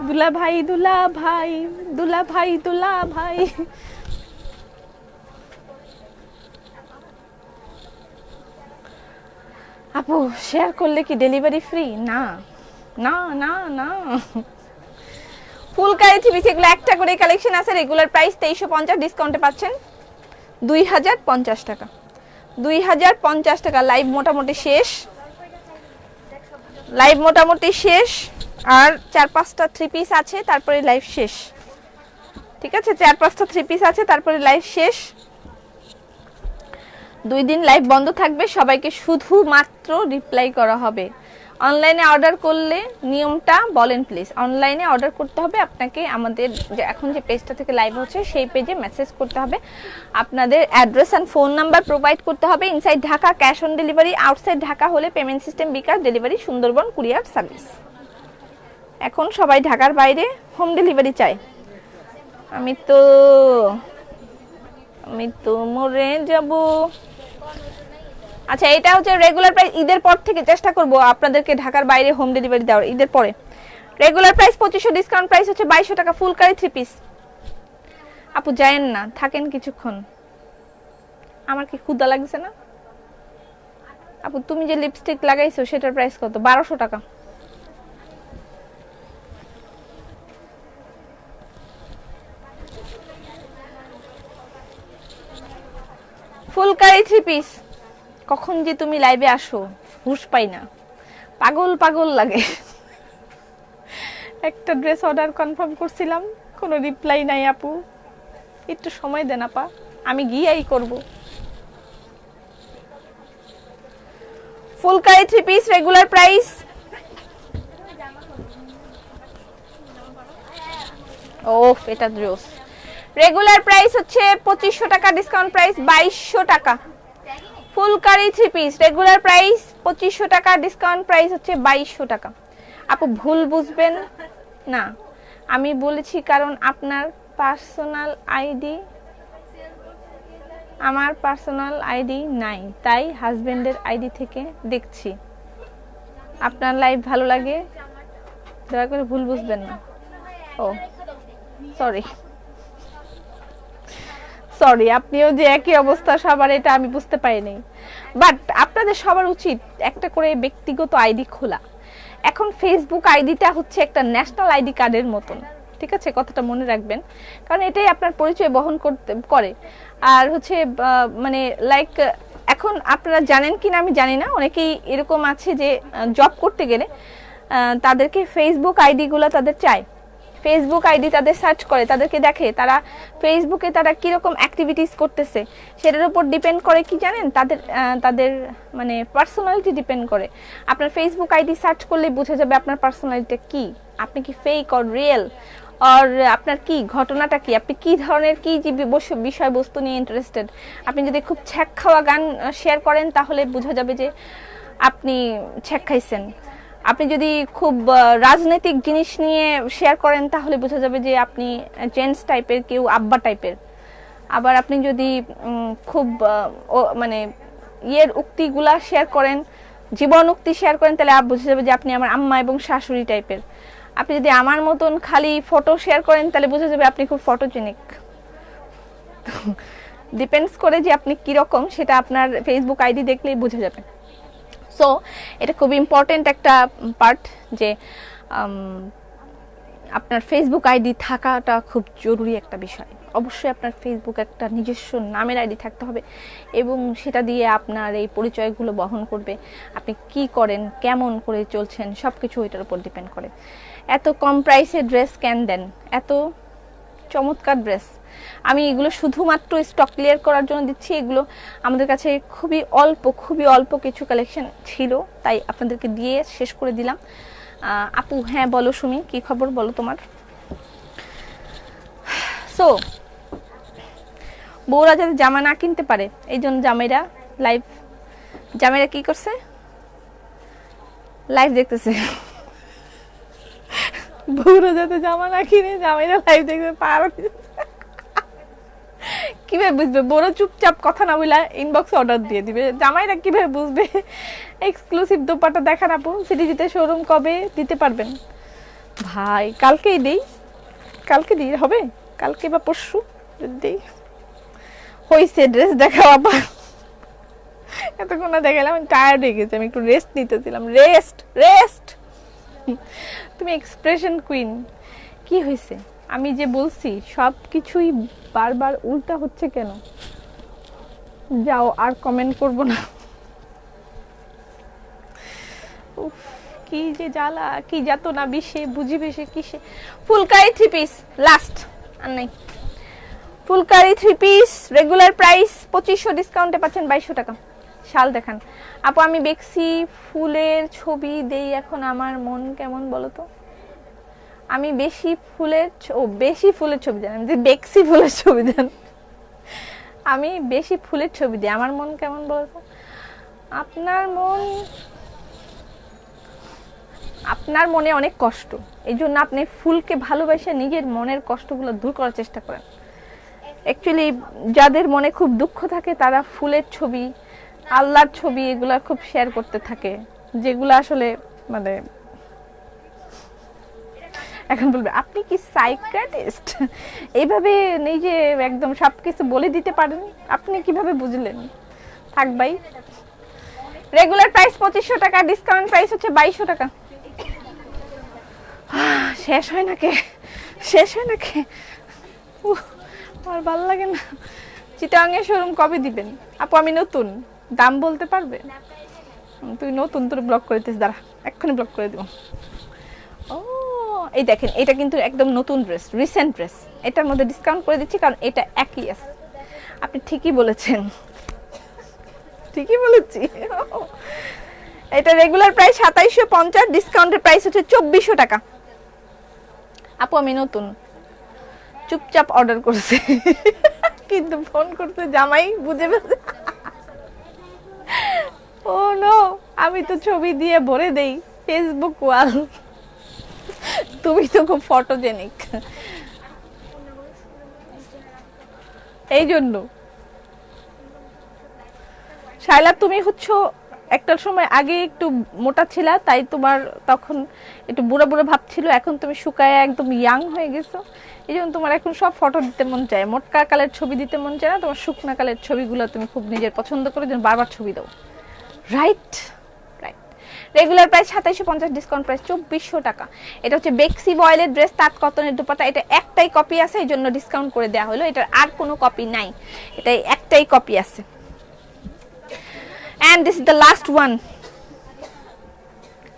দুলা ভাই, দুলা ভাই, দুলা ভাই, দুলা ভাই। আপু শেয়ার করলে কি ডেলিভারি ফ্রি? না না না না। ফুলকারি 3 পিস এগুলো একটা করে কালেকশন আছে। রেগুলার প্রাইস 2350, ডিসকাউন্টে পাচ্ছেন 2050 টাকা। 2050 টাকা। লাইভ মোটামুটি শেষ, লাইভ মোটামুটি শেষ। আর 4-5টা 3 পিস আছে, তারপরে লাইভ শেষ। ঠিক আছে, 4-5টা 3 পিস আছে, তারপরে লাইভ শেষ। 2 দিন লাইভ বন্ধ থাকবে। সবাইকে শুধুমাত্র রিপ্লাই করা হবে। অনলাইনে অর্ডার করলে নিয়মটা বলেন প্লিজ। অনলাইনে অর্ডার করতে হবে আপনাকে, আমাদের যে এখন যে পেজটা থেকে লাইভ হচ্ছে সেই পেজে মেসেজ করতে হবে। আপনাদের address and phone number provide করতে হবে। Inside Dhaka cash on delivery, outside Dhaka হলে পেমেন্ট সিস্টেম বিকাশ, ডেলিভারি সুন্দরবন কুরিয়ার সার্ভিস। এখন সবাই ঢাকার বাইরে হোম ডেলিভারি চায়। আমি তো মরে যাব। আচ্ছা, এটা হচ্ছে রেগুলার প্রাইস। ঈদের পর থেকে চেষ্টা করব আপনাদেরকে ঢাকার বাইরে হোম ডেলিভারি দেওয়ার, ঈদের পরে। রেগুলার প্রাইস 2500, ডিসকাউন্ট প্রাইস হচ্ছে 2200 টাকা। ফুলকারি 3 পিস। আপু যায়েন না, থাকেন কিছুক্ষণ। আমার কি ক্ষুধা লাগছে না? আপু তুমি যে লিপস্টিক লাগাইছো সেটার প্রাইস কত? 1200 টাকা। ফুলকারি 3 পিস। কখন যে তুমি লাইভে আসো হুশ পাই না, পাগল পাগল লাগে। একটা ড্রেস অর্ডার কনফার্ম করছিলাম, কোনো রিপ্লাই নাই আপু। একটু সময় দেন আপা, আমি গিয়েই করব। ফুলকারি 3 পিস রেগুলার প্রাইস ওফ এটা জোস। রেগুলার প্রাইস হচ্ছে 2500 টাকা, ডিসকাউন্ট প্রাইস 2200 টাকা। ফুলকারি 3 পিস রেগুলার প্রাইস 2500 টাকা, ডিসকাউন্ট প্রাইস হচ্ছে 2200 টাকা। আপু ভুল বুঝবেন না, আমি বলেছি কারণ আপনার পার্সোনাল আইডি, আমার পার্সোনাল আইডি নাই, তাই হাজবেন্ডের আইডি থেকে দেখছি। আপনার লাইভ ভালো লাগে, দয়া করে ভুল বুঝবেন না। ও সরি সরি, আপনিও যে একই অবস্থা সবার, এটা আমি বুঝতে পারিনি। বাট আপনাদের সবার উচিত একটা করে ব্যক্তিগত আইডি খোলা। এখন ফেসবুক আইডিটা হচ্ছে একটা ন্যাশনাল আইডি কার্ডের মতন, ঠিক আছে? কথাটা মনে রাখবেন, কারণ এটাই আপনার পরিচয় বহন করে। আর হচ্ছে মানে লাইক এখন আপনারা জানেন কিনা আমি জানি না, অনেকেই এরকম আছে যে জব করতে গেলে তাদেরকে ফেসবুক আইডি গুলো তাদের চায়, ফেসবুক আইডি তাদের সার্চ করে, তাদেরকে দেখে তারা ফেসবুকে তারা কিরকম অ্যাক্টিভিটিস করতেছে, সেটার উপর ডিপেন্ড করে কি জানেন, তাদের মানে পার্সোনালিটি ডিপেন্ড করে। আপনার ফেসবুক আইডি সার্চ করলেই বোঝা যাবে আপনার পার্সোনালিটিটা কি, আপনি কি ফেক অর রিয়েল, আর আপনার কি ঘটনাটা কি, আপনি কি ধরনের কি বিষয়বস্তু নিয়ে ইন্টারেস্টেড। আপনি যদি খুব ছ্যাক খাওয়া গান শেয়ার করেন তাহলে বোঝা যাবে যে আপনি ছ্যাক খাইছেন। আপনি যদি খুব রাজনৈতিক জিনিস নিয়ে শেয়ার করেন তাহলে বোঝা যাবে যে আপনি জেন্টস টাইপের, কেউ আব্বা টাইপের। আবার আপনি যদি খুব মানে ইয়ের উক্তিগুলা শেয়ার করেন, জীবন উক্তি শেয়ার করেন, তাহলে বোঝা যাবে যে আপনি আমার আম্মা এবং শাশুড়ি টাইপের। আপনি যদি আমার মতন খালি ফটো শেয়ার করেন তাহলে বোঝা যাবে আপনি খুব ফটোজেনিক। ডিপেন্ডস করে যে আপনি কিরকম, সেটা আপনার ফেসবুক আইডি দেখলেই বোঝা যাবে। সো এটা খুব ইম্পর্টেন্ট একটা পার্ট যে আপনার ফেসবুক আইডি থাকাটা খুব জরুরি একটা বিষয়। অবশ্যই আপনার ফেসবুক একটা নিজস্ব নামের আইডি থাকতে হবে এবং সেটা দিয়ে আপনার এই পরিচয়গুলো বহন করবে। আপনি কি করেন, কেমন করে চলছেন, সব কিছু ওইটার উপর ডিপেন্ড করে। এত কম প্রাইসে ড্রেস কেন দেন, এত চমৎকার ড্রেস। আমি এগুলো শুধুমাত্র স্টক ক্লিয়ার করার জন্য দিচ্ছি। এগুলো আমাদের কাছে খুবই অল্প কিছু কালেকশন ছিল, তাই আপনাদেরকে দিয়ে শেষ করে দিলাম। আপু হ্যাঁ বলো সুমি, কি খবর বলো তোমার? সো বউরা যাতে জামা না কিনতে পারে এই জন্য জামাইরা কি করছে, লাইভ দেখতেছে। বউরা যাতে জামা না কিনে জামাইরা লাইভ দেখতে পারে। কিভাবে বুঝবে? বউরা চুপচাপ কথা না বলে ইনবক্সে অর্ডার দিয়ে দিবে, জামাইরা কিভাবে বুঝবে? এক্সক্লুসিভ দোপাট্টা দেখান আপু, সিটিজিতে শোরুম কবে দিতে পারবেন? ভাই কালকে দিই হবে, কালকে বা পরশু যদি হয়েছে। ড্রেস দেখাও আবার, এতক্ষণ দেখালাম, আমি টায়ার্ড হয়ে গেছি, আমি একটু রেস্ট নিতেছিলাম। রেস্ট তুমি এক্সপ্রেশন কুইন। কি হয়েছে? আমি যে বলছি সব কিছুই বারবার উল্টা হচ্ছে কেন? যাও আর কমেন্ট করব না। কি যে জ্বালা, কি যাতনা বিষে বুঝিবে সে কিসে। ফুলকারি 3 পিস লাস্ট আর নাই। ফুলকারি 3 পিস রেগুলার প্রাইস 2500, ডিসকাউন্টে পাচ্ছেন 2200 টাকা। শাল দেখান আপু। আমি বেক্সি ফুলের ছবি দেই এখন, আমার মন কেমন বলো তো? আমি বেশি ফুলের ছবি দেন, আমি যে বেক্সি ফুলের ছবি দেন, আমি বেশি ফুলের ছবি দিই, আমার মন কেমন বলো তো? আপনার মনে অনেক কষ্ট, এই জন্য আপনি ফুলকে ভালোবাসে নিজের মনের কষ্টগুলো দূর করার চেষ্টা করেন। অ্যাকচুয়ালি যাদের মনে খুব দুঃখ থাকে তারা ফুলের ছবি, আল্লাহর ছবি এগুলা খুব শেয়ার করতে থাকে, যেগুলো আসলে মানে এখন বলবে আপনি কি সাইকিয়াট্রিস্ট, এইভাবে নিজে একদম সবকিছু বলে দিতে পারেন, আপনি কিভাবে বুঝলেন? থাক ভাই, রেগুলার প্রাইস 2500 টাকা, ডিসকাউন্ট প্রাইস হচ্ছে 2200 টাকা। শেষ হয় নাকি? আমার ভালো লাগে না। চিটাগাংয়ে শোরুম কবে দিবেন আপু? আমি নতুন, দাম বলতে পারবে? তুই নতুন, তোর ব্লক করে দিস, দাঁড়া এক্ষুনি ব্লক করে দিব। ও এই দেখেন, এটা কিন্তু একদম নতুন ড্রেস, রিসেন্ট ড্রেস। এটার মধ্যে ডিসকাউন্ট করে দিচ্ছি কারণ এটা একই আছে। আপনি ঠিকই বলেছেন, ঠিকই বলেছি। এটা রেগুলার প্রাইস 2750, ডিসকাউন্টের প্রাইস হচ্ছে 2400 টাকা। আপু আমি নতুন, চুপচাপ অর্ডার করছে, কিন্তু ফোন করতে জামাই বুঝে ফেলছে। ও নো, আমি তো ছবি দিয়ে ভরে দেই ফেসবুক ওয়াল। তুমি তো খুব ফটোজেনিক, এই জন্য। শাইলা তুমি হচ্ছে একটা সময় আগে একটু মোটা ছিলা, তাই তোমার তখন একটু বুড়া ভাব ছিল, এখন তুমি শুকায় একদম ইয়াং হয়ে গেছো, এই জন্য তোমার এখন সব ফটো দিতে মন চায়, মোটকা কালের ছবি দিতে মন চায় না, তোমার শুকনা কালের ছবিগুলো তুমি খুব নিজের পছন্দ করে যেন বারবার ছবি দাও। Right. Regular price 2750, discount price 2400 টাকা। এটা হচ্ছে বেক্সি বয়েলের ড্রেস, তাঁত কটনের দুপাট্টা। এটা একটাই কপি আছে, এই জন্য ডিসকাউন্ট করে দেওয়া হলো। এটার আর কোনো কপি নাই, এটাই একটাই কপি আছে। And this is the last one.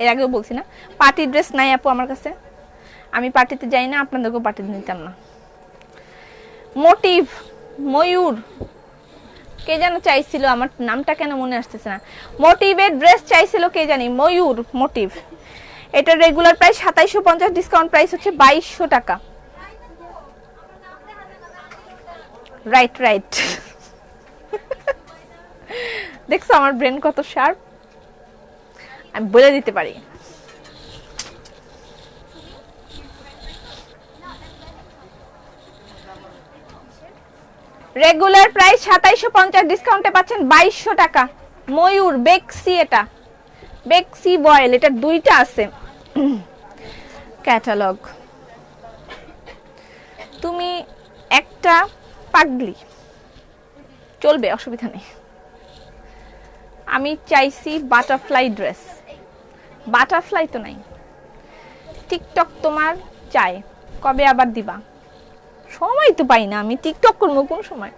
এর আগেও বলছি না, পার্টি ড্রেস নাই আপু আমার কাছে, আমি পার্টিতে যাই না, আপনাদেরকেও পার্টিতে নিতাম না। মোটিভ ময়ূর, কে যেন চাইছিল, আমার নামটা কেন মনে আসতেছে না, মোটিভের ড্রেস চাইছিল কে জানি, ময়ূর মোটিভ। এটা রেগুলার প্রাইস 2750, ডিসকাউন্ট প্রাইস হচ্ছে 2200 টাকা। রাইট রাইট দেখছো আমার ব্রেন কত শার্প, আমি বলে দিতে পারি। রেগুলার প্রাইস 2750, ডিসকাউন্টে পাচ্ছেন 2200 টাকা। ময়ূর বেক্সি, এটা বেক্সি বয়েল, এটা দুইটা আছে ক্যাটালগ। তুমি একটা পাগলি, চলবে, অসুবিধা নেই। আমি চাইছি বাটারফ্লাই ড্রেস, বাটারফ্লাই তো নাই। টিকটক তোমার চাই, কবে আবার দিবা? সময় তো পাই না, আমি টিকটক করবো কোন সময়?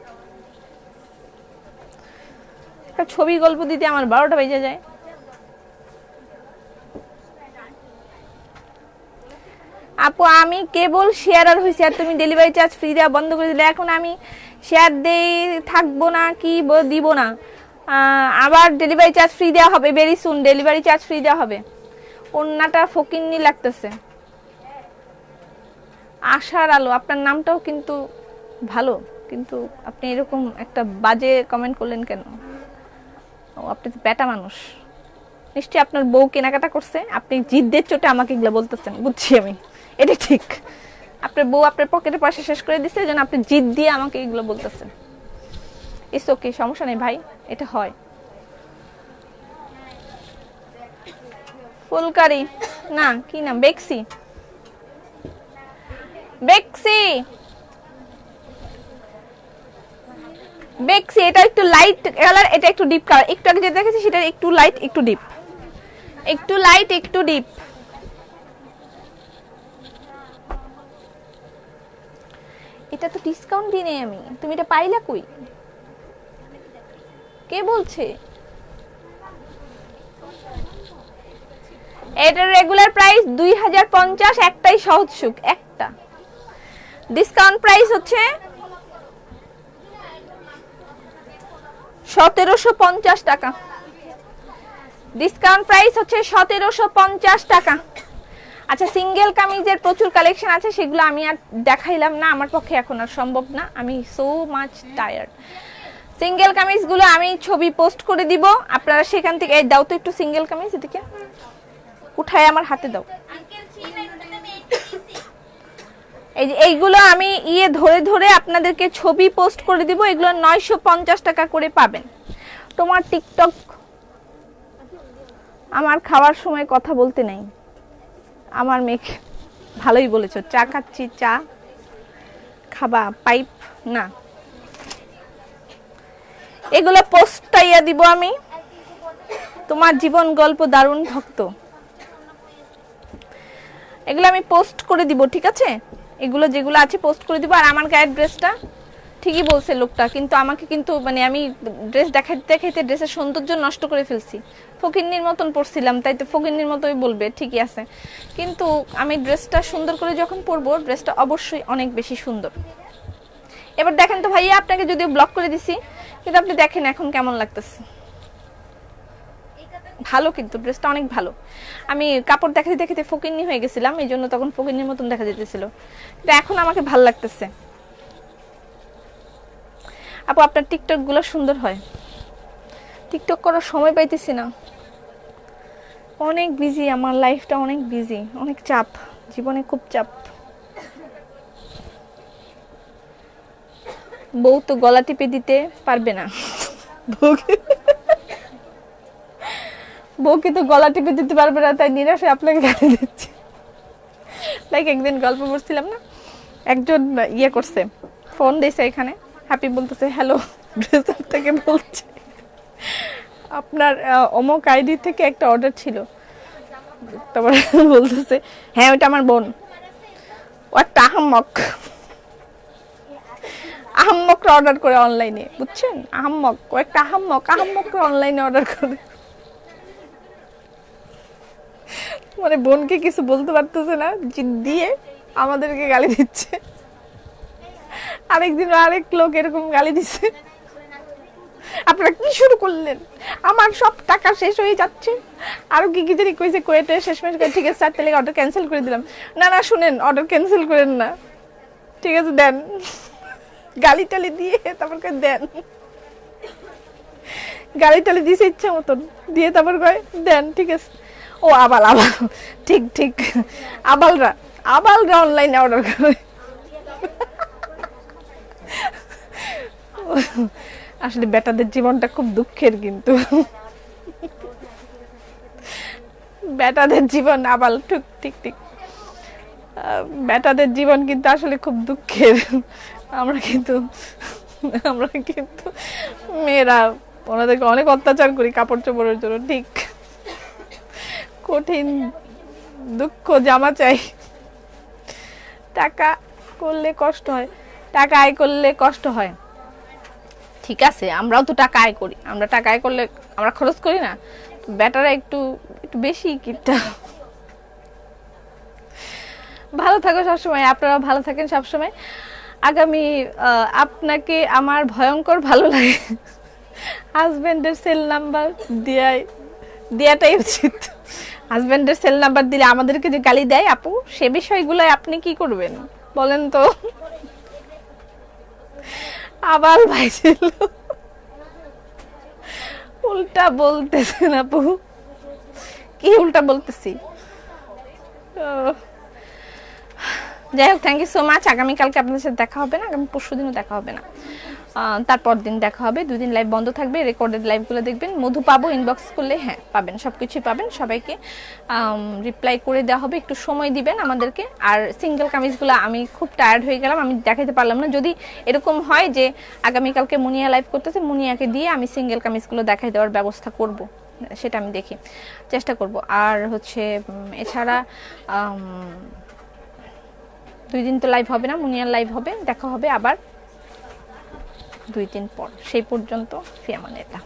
একটা ছবি গল্প দিতে আমার 12টা বেজে যায়। আপু আমি কেবল শেয়ারার হয়েছি আর তুমি ডেলিভারি চার্জ ফ্রি দেওয়া বন্ধ করে দিলে, এখন আমি শেয়ার দেই থাকবো না কি দিব না, আবার ডেলিভারি চার্জ ফ্রি দেওয়া হবে, very soon delivery charge free দেওয়া হবে। ওন্নাটা ফকিন্নি লাগতেছে। আশার আলো, আপনার নামটাও কিন্তু ভালো, কিন্তু আপনি এরকম একটা বাজে কমেন্ট করলেন কেন? ও আপনি তো বেটা মানুষ, নিশ্চয়ই আপনার বউ কেনাকাটা করছে, আপনি জিদ্দের চোটে আমাকে এগুলো বলতেছেন, বুঝছি আমি, এটা ঠিক। আপনার বউ আপনার পকেটের পয়সা শেষ করে দিচ্ছে, যেন আপনি জিদ দিয়ে আমাকে এগুলো বলতেছেন। ইটস ওকে, সমস্যা নেই ভাই, এটা হয়। ফুলকারি না, কি নাম, বেক্সি, বেক্সি বেক্সি, এটা একটু লাইট কালার, এটা একটু ডিপ কালার। একটু আগে যেটা দেখেছি সেটা একটু লাইট একটু ডিপ, একটু লাইট একটু ডিপ। এটা তো ডিসকাউন্ট দিই নাই আমি, তুমি এটা পাইলা কই? কে বলছে? এটার রেগুলার প্রাইস 2050, একটাই সহজ সুখ, একটা। ডিসকাউন্ট প্রাইস হচ্ছে 1750 টাকা। ডিসকাউন্ট প্রাইস হচ্ছে 1750 টাকা। আচ্ছা, সিঙ্গেল কামিজের প্রচুর কালেকশন আছে, সেগুলো আমি আর দেখাইলাম না, আমার পক্ষে এখন আর সম্ভব না, আমি সো মাচ টায়ার্ড। সিঙ্গেল কামিজগুলো আমি ছবি পোস্ট করে দিব, আপনারা সেখান থেকে, এই দাও তো একটু সিঙ্গেল কামিজ, এদিকে উঠায় আমার হাতে দাও। এই যে এইগুলো আমি ধরে ধরে আপনাদেরকে ছবি পোস্ট করে দিব, এগুলো 950 টাকা করে পাবেন। তোমার টিকটক, আমার খাওয়ার সময় কথা বলতে নাই, আমার মেয়ে ভালোই বলেছো, চা খাচ্ছি, চা খাবা, পাইপ না, এগুলো পোস্টটাইয়া দিব আমি। তোমার জীবন গল্প দারুণ ভক্ত, এগুলো আমি পোস্ট করে দিব, ঠিক আছে? এগুলো যেগুলো আছে পোস্ট করে দিব। আর আমার গায়ের ড্রেসটা ঠিকই বলছে লোকটা, কিন্তু আমাকে কিন্তু মানে আমি ড্রেস দেখাইতে দেখাইতে ড্রেসের সৌন্দর্য নষ্ট করে ফেলছি, ফকিন্নির মতন পরছিলাম, তাই তো ফকিন্নির মতোই বলবে, ঠিকই আছে, কিন্তু আমি ড্রেসটা সুন্দর করে যখন পরবো, ড্রেসটা অবশ্যই অনেক বেশি সুন্দর। এবার দেখেন তো ভাইয়া, আপনাকে যদিও ব্লক করে দিছি, কিন্তু আপনি দেখেন এখন কেমন লাগতেছে, ভালো, কিন্তু ড্রেসটা অনেক ভালো। আমি কাপড় দেখাতে দেখাতে ফকিন্নি হয়ে গেছিলাম, এই জন্য তখন ফকিন্নির মতন দেখা যেতেছিল, কিন্তু এখন আমাকে ভালো লাগতেছে। আপু আপনার টিকটক গুলো সুন্দর হয়, টিকটক করার সময় পাইতেছি না, অনেক বিজি, আমার লাইফটা অনেক বিজি, অনেক চাপ, জীবনে খুব চাপ। বউ তো গলা টিপে দিতে পারবে না, বউকে তো গলা টিপে দিতে পারবে না, তাই নিরাশে আপনাকে গালি দিচ্ছি। লাইক একদিন গল্প করছিলাম না, একজন ইয়ে করছে, ফোন দিয়েছে এখানে, হ্যাপি বলতেছে, হ্যালো ড্রেসার থেকে বলছে, আপনার অমুক আইডি থেকে একটা অর্ডার ছিল, তারপরে বলতেছে হ্যাঁ ওইটা আমার বোন, ও একটা আহাম্মক। আহাম্মকরা অর্ডার করে অনলাইনে, বুঝছেন? আহাম্মক, ও একটা আহাম্মকরা অনলাইনে অর্ডার করে। মানে বোনকে কিছু বলতে পারতেছে না, জিদ দিয়ে আমাদেরকে গালি দিচ্ছে। আরেকদিন আরেক লোক এরকম গালি দিচ্ছে, আপনারা কি শুরু করলেন, আমার সব টাকা শেষ হয়ে যাচ্ছে, আরো কি কি জানি কইছে, কোয়েটে শেষমেশ করে ঠিক আছে স্যার তাহলে অর্ডার ক্যান্সেল করে দিলাম। না না শুনেন, অর্ডার ক্যান্সেল করেন না, ঠিক আছে দেন, গালি টালি দিয়ে তারপর কয় দেন, গালি টালি দিয়েছে ইচ্ছা মতন দিয়ে তারপর কয় দেন, ঠিক আছে। ও আবাল আবাল, ঠিক ঠিক, আবালরা অনলাইনে অর্ডার করে। আসলে বেটাদের জীবনটা খুব দুঃখের, কিন্তু বেটাদের জীবন আবাল, ঠিক ঠিক ঠিক, বেটাদের জীবন কিন্তু আসলে খুব দুঃখের। আমরা কিন্তু মেয়েরা ওনাদেরকে অনেক অত্যাচার করি কাপড় চোপড়ের জন্য, ঠিক কঠিন দুঃখ জামা চাই। টাকা করলে কষ্ট হয়, টাকা আয় করলে কষ্ট হয়, ঠিক আছে, আমরাও তো টাকা আয় করি, আমরা টাকা আয় করলে আমরা খরচ করি না, বেটারা একটু একটু বেশি কিপটা। ভালো থাকো সবসময়, আপনারাও ভালো থাকেন সবসময়। আগামী আপনাকে আমার ভয়ঙ্কর ভালো লাগে, হাজবেন্ডের সেল নাম্বার দেয়াটাই উচিত। হাজবেন্ডের সেল নাম্বার দিলে আমাদেরকে যে গালি দেয় আপু, সে বিষয়গুলো আপনি কি করবেন বলেন তো? আবার ভাই ছিল, উল্টা বলতেছেন আপু, কি উল্টা বলতেছি? যাই হোক, থ্যাংক ইউ সো মাচ। আগামীকালকে আপনাদের সাথে দেখা হবে না, আগামী পরশু দিনও দেখা হবে না, তারপর দিন দেখা হবে। 2 দিন লাইভ বন্ধ থাকবে, রেকর্ডেড লাইভগুলো দেখবেন। মধু পাবো, ইনবক্স করলে হ্যাঁ পাবেন, সবকিছুই পাবেন, সবাইকে রিপ্লাই করে দেওয়া হবে, একটু সময় দিবেন আমাদেরকে। আর সিঙ্গেল কামিজগুলো আমি খুব টায়ার্ড হয়ে গেলাম, আমি দেখাতে পারলাম না। যদি এরকম হয় যে আগামীকালকে মুনিয়া লাইভ করতেছে, মুনিয়াকে দিয়ে আমি সিঙ্গেল কামিজগুলো দেখাই দেওয়ার ব্যবস্থা করব, সেটা আমি দেখি, চেষ্টা করব। আর হচ্ছে এছাড়া 2 দিন তো লাইভ হবে না, মুনিয়ার লাইভ হবে, দেখা হবে আবার 2 দিন পর। সেই পর্যন্ত ফি আমানিল্লাহ।